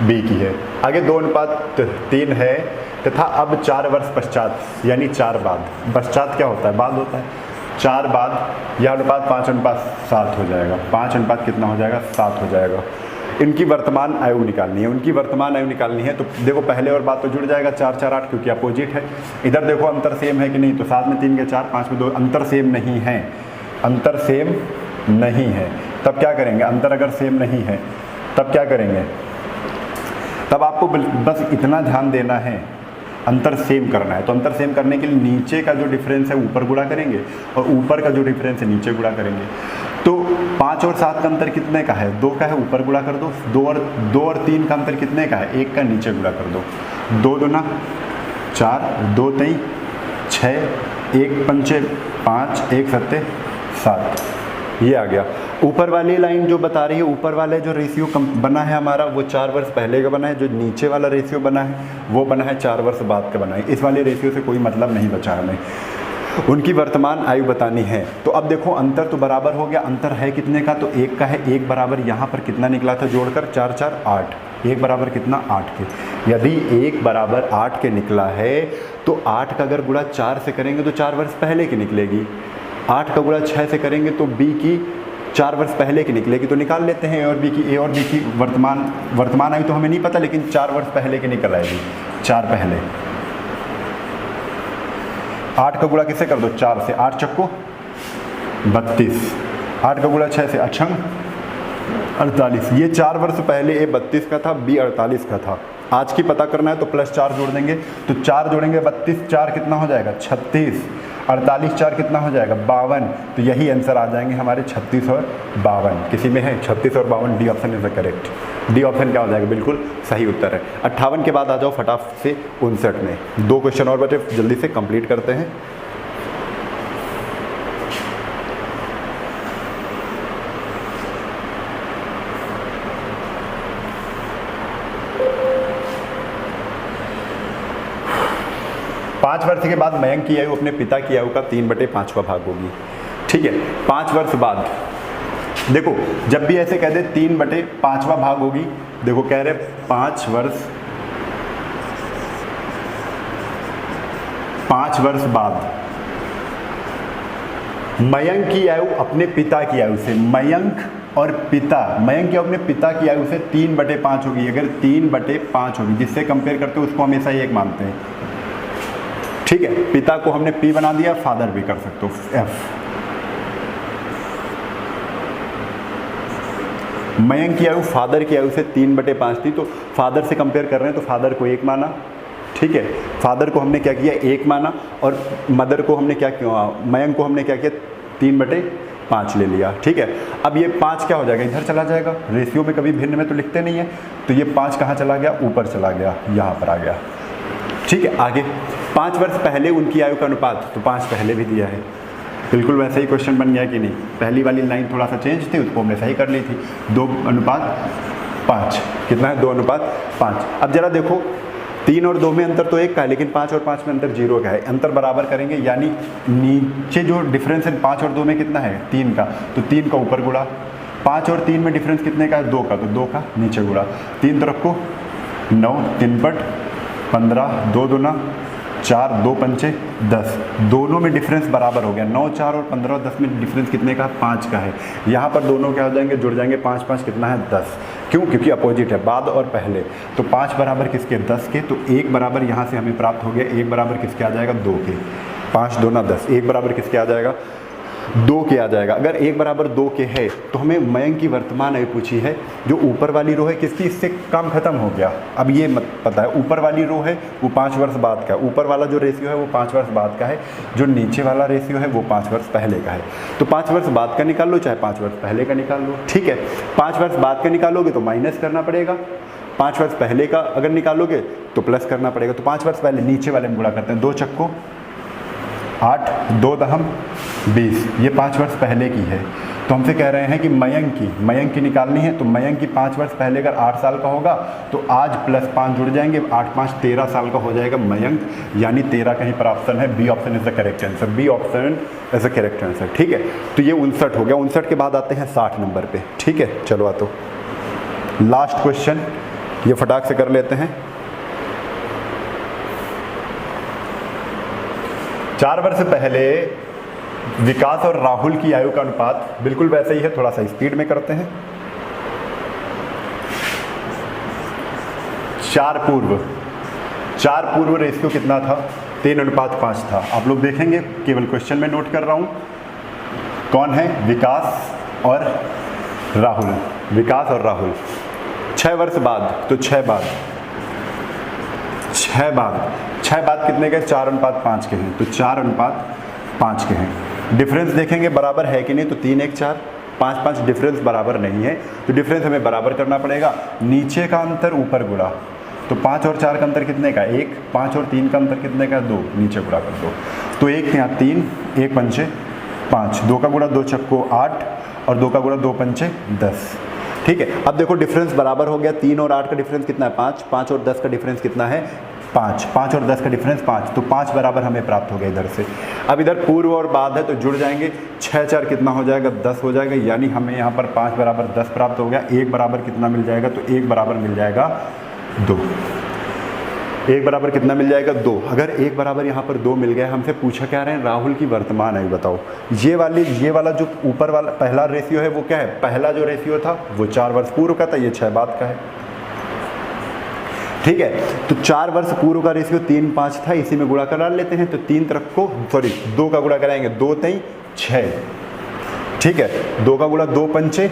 बी की है। आगे 2 अनुपात 3 है, तथा अब 4 वर्ष पश्चात यानी 4 बाद, पश्चात क्या होता है, बाद होता है, 4 बाद यह अनुपात 5:7 हो जाएगा, 5 अनुपात कितना हो जाएगा, 7 हो जाएगा। इनकी वर्तमान आयु निकालनी है, उनकी वर्तमान आयु निकालनी है। तो देखो पहले और बाद तो जुड़ जाएगा, 4 4 8 क्योंकि अपोजिट है। इधर देखो अंतर सेम है कि नहीं, तो 7 में 3 के 4, 5 में 2, अंतर सेम नहीं है, अंतर सेम नहीं है। तब क्या करेंगे, अंतर अगर सेम नहीं है तब क्या करेंगे, तब आपको बस इतना ध्यान देना है, अंतर सेम करना है। तो अंतर सेम करने के लिए नीचे का जो डिफरेंस है ऊपर गुणा करेंगे और ऊपर का जो डिफरेंस है नीचे गुणा करेंगे। तो 5 और 7 का अंतर कितने का है, 2 का है, ऊपर गुणा कर दो। 2 और 3 का अंतर कितने का है, 1 का, नीचे गुणा कर दो। 2 दूना 4, 2 3 6, 1 5 5, 1 7 7, ये आ गया। ऊपर वाली लाइन जो बता रही है, ऊपर वाले जो रेशियो बना है हमारा वो 4 वर्ष पहले का बना है, जो नीचे वाला रेशियो बना है वो बना है 4 वर्ष बाद का बना है। इस वाले रेशियो से कोई मतलब नहीं बचा हमें, उनकी वर्तमान आयु बतानी है। तो अब देखो अंतर तो बराबर हो गया, अंतर है कितने का, तो 1 का है। 1 बराबर यहाँ पर कितना निकला था जोड़कर, 4 4 8, 1 बराबर कितना, 8 के। यदि 1 बराबर 8 के निकला है तो 8 का अगर गुणा 4 से करेंगे तो 4 वर्ष पहले की निकलेगी, 8 का गुणा 6 से करेंगे तो b की 4 वर्ष पहले की निकलेगी। तो निकाल लेते हैं ए और बी की वर्तमान आयु तो हमें नहीं पता, लेकिन 4 वर्ष पहले की निकल आएगी, 4 पहले। 8 का गुणा किससे कर दो, 4 से, 8 चक्को 32, 8 का गुणा 6 से, अक्षम 48। ये 4 वर्ष पहले ए 32 का था, बी 48 का था। आज की पता करना है तो +4 जोड़ देंगे, तो 4 जोड़ेंगे 32, 4 कितना हो जाएगा, 36, 48 4 कितना हो जाएगा, 52। तो यही आंसर आ जाएंगे हमारे 36 और 52। किसी में है 36 और 52, D option is the correct. D option क्या हो जाएगा, बिल्कुल सही उत्तर है। 58 के बाद आ जाओ फटाफट से 59 में। 2 क्वेश्चन और बचे, जल्दी से कंप्लीट करते हैं। पाँच वर्ष के बाद मयंक की आयु अपने पिता की आयु का 3/5वां भाग होगी। ठीक है, 5 वर्ष बाद देखो जब भी ऐसे कह दे 3/5वां भाग होगी, देखो कह रहे 5 वर्ष बाद मयंक की आयु अपने पिता की आयु से, मयंक और पिता, मयंक की अपने पिता की आयु से 3/5 होगी। अगर 3/5 होगी, जिससे कंपेयर करते हो उसको हमेशा ही एक मानते हैं। ठीक है, पिता को हमने P बना दिया, फादर भी कर सकते हो F। मयंक की आयु फादर की आयु से 3/5 थी, तो फादर से कंपेयर कर रहे हैं तो फादर को 1 माना। ठीक है, फादर को हमने क्या किया, 1 माना, और मदर को हमने क्या किया, मयंक को हमने क्या किया, 3/5 ले लिया। ठीक है, अब ये 5 क्या हो जाएगा, इधर चला जाएगा। रेशियो में कभी भिन्न में तो लिखते नहीं है, तो ये 5 कहाँ चला गया, ऊपर चला गया, यहाँ पर आ गया। ठीक है, आगे 5 वर्ष पहले उनकी आयु का अनुपात, तो 5 पहले भी दिया है, बिल्कुल वैसे ही क्वेश्चन बन गया कि नहीं। पहली वाली लाइन थोड़ा सा चेंज थी, उसको हमने सही कर ली थी। 2:5 कितना है, 2:5। अब जरा देखो 3 और 2 में अंतर तो 1 का है, लेकिन 5 और 5 में अंतर 0 का है। अंतर बराबर करेंगे, यानी नीचे जो डिफरेंस है 5 और 2 में कितना है, 3 का, तो 3 का ऊपर गुणा। 5 और 3 में डिफरेंस कितने का है, 2 का, तो 2 का नीचे गुणा। 3 तरफ को 9, 3/15, 2 दूना 4, 2 पंचे 10, दोनों में डिफरेंस बराबर हो गया। 9 4 और 15 और 10 में डिफरेंस कितने का, 5 का है। यहाँ पर दोनों क्या हो जाएंगे, जुड़ जाएंगे, 5 5 कितना है, 10। क्यों, क्योंकि अपोजिट है, बाद और पहले। तो 5 बराबर किसके, 10 के, तो 1 बराबर यहाँ से हमें प्राप्त हो गया। 1 बराबर किसके आ जाएगा, 2 के। 5 2 10, 1 बराबर किसके आ जाएगा, 2 के आ जाएगा। अगर 1 बराबर 2 के है तो हमें मयंक की वर्तमान आयु पूछी है। जो ऊपर वाली रो है किसकी, इससे काम खत्म हो गया। अब ये मत पता है, ऊपर वाली रो है वो 5 वर्ष बाद का, ऊपर वाला जो रेशियो है वो 5 वर्ष बाद का है, जो नीचे वाला रेशियो है वो 5 वर्ष पहले का है। तो 5 वर्ष बाद का निकाल लो, चाहे 5 वर्ष पहले का निकाल लो। ठीक है, 5 वर्ष बाद का निकालोगे तो माइनस करना पड़ेगा, 5 वर्ष पहले का अगर निकालोगे तो प्लस करना पड़ेगा। तो 5 वर्ष पहले नीचे वाले में गुणा करते हैं, 2 चक्को 8, 2 दहम 20, ये 5 वर्ष पहले की है। तो हमसे कह रहे हैं कि मयंक की निकालनी है। तो मयंक की 5 वर्ष पहले अगर 8 साल का होगा तो आज +5 जुड़ जाएंगे, 8 5 13 साल का हो जाएगा मयंक, यानी 13 कहीं पर ऑप्शन है, B option is the correct answer. B option is the correct answer. ठीक है, तो ये 59 हो गया। 59 के बाद आते हैं 60 नंबर पे। ठीक है, चलो आ तो लास्ट क्वेश्चन, ये फटाक से कर लेते हैं। 4 वर्ष पहले विकास और राहुल की आयु का अनुपात बिल्कुल वैसे ही है, थोड़ा सा स्पीड में करते हैं। 4 पूर्व रेशियो कितना था? 3:5 था। आप लोग देखेंगे, केवल क्वेश्चन में नोट कर रहा हूं। कौन है? विकास और राहुल। विकास और राहुल 6 वर्ष बाद, तो 6 बाद कितने के? 4:5 के हैं, तो 4:5 के हैं। डिफरेंस देखेंगे बराबर है कि नहीं, तो 3 1 4 5 5 डिफरेंस बराबर नहीं है, तो डिफरेंस हमें बराबर करना पड़ेगा। नीचे का अंतर ऊपर गुणा, तो 5 और 4 का अंतर कितने का? 1। 5 और 3 का अंतर कितने का? 2। नीचे गुणा कर दो, तो 1 यहाँ 3, 1 पंचे 5, 2 का गुणा 2 चक्को 8 और 2 का गुणा 2 पंचे 10। ठीक है, अब देखो डिफरेंस बराबर हो गया। 3 और 8 का डिफरेंस कितना है? 5। 5 और 10 का डिफरेंस कितना है? 5। 5 और 10 का डिफरेंस 5, तो 5 बराबर हमें प्राप्त हो गया इधर से। अब इधर पूर्व और बाद है तो जुड़ जाएंगे। 6 4 कितना हो जाएगा? 10 हो जाएगा, यानी हमें यहाँ पर 5 बराबर 10 प्राप्त हो गया। 1 बराबर कितना मिल जाएगा? तो 1 बराबर मिल जाएगा 2। 1 बराबर कितना मिल जाएगा? 2। अगर 1 बराबर यहाँ पर 2 मिल गया, हमसे पूछा क्या रहे हैं? राहुल की वर्तमान आयु बताओ। ये वाला जो ऊपर वाला पहला रेशियो है वो क्या है? पहला जो रेशियो था वो 4 वर्ष पूर्व का था, ये 6 बाद का है। ठीक है, तो 4 वर्ष पूर्व का रेशियो 3 5 था, इसी में गुणा करा लेते हैं। तो 3 तरफ को 2 का गुणा कराएंगे, 2 3 6। ठीक है, 2 का गुणा 2 पंचे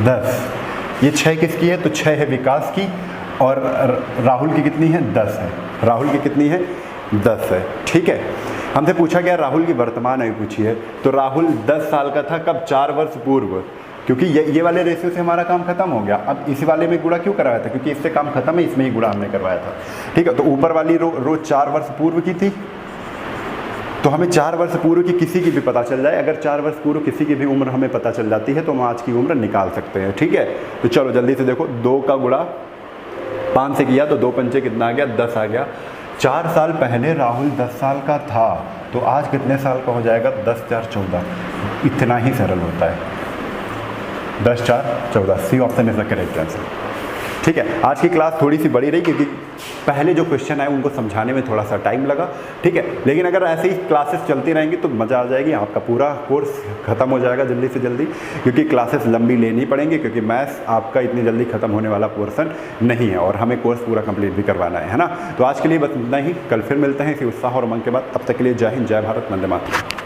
10। ये 6 किसकी है? तो 6 है विकास की, और राहुल की कितनी है? 10 है। राहुल की कितनी है? 10 है। ठीक है, हमसे पूछा गया राहुल की वर्तमान आयु पूछी है, तो राहुल 10 साल का था कब? 4 वर्ष पूर्व, क्योंकि ये वाले रेशियो से हमारा काम खत्म हो गया। अब इस वाले में गुणा क्यों करवाया था? क्योंकि इससे काम खत्म है, इसमें ही गुणा हमने करवाया था। ठीक है, तो ऊपर वाली रो 4 वर्ष पूर्व की थी, तो हमें 4 वर्ष पूर्व की किसी की भी पता चल जाए। अगर 4 वर्ष पूर्व किसी की भी उम्र हमें पता चल जाती है तो हम आज की उम्र निकाल सकते हैं। ठीक है, तो चलो जल्दी से देखो, 2 का गुणा 5 से किया तो 2 पंचे कितना आ गया? 10 आ गया। 4 साल पहले राहुल 10 साल का था, तो आज कितने साल का हो जाएगा? 10 4 14। इतना ही सरल होता है, 10 4 14। C option is the correct answer. ठीक है, आज की क्लास थोड़ी सी बड़ी रही क्योंकि पहले जो क्वेश्चन आए उनको समझाने में थोड़ा सा टाइम लगा। ठीक है, लेकिन अगर ऐसे ही क्लासेस चलती रहेंगी तो मज़ा आ जाएगी, आपका पूरा कोर्स खत्म हो जाएगा जल्दी से जल्दी, क्योंकि क्लासेस लंबी लेनी पड़ेंगी, क्योंकि मैथ्स आपका इतनी जल्दी खत्म होने वाला पोर्सन नहीं है और हमें कोर्स पूरा कंप्लीट भी करवाना है ना। तो आज के लिए बस इतना ही, कल फिर मिलते हैं इसी उत्साह और उमंग के बाद। तब तक के लिए जय हिंद, जय भारत, वंदे मातरम।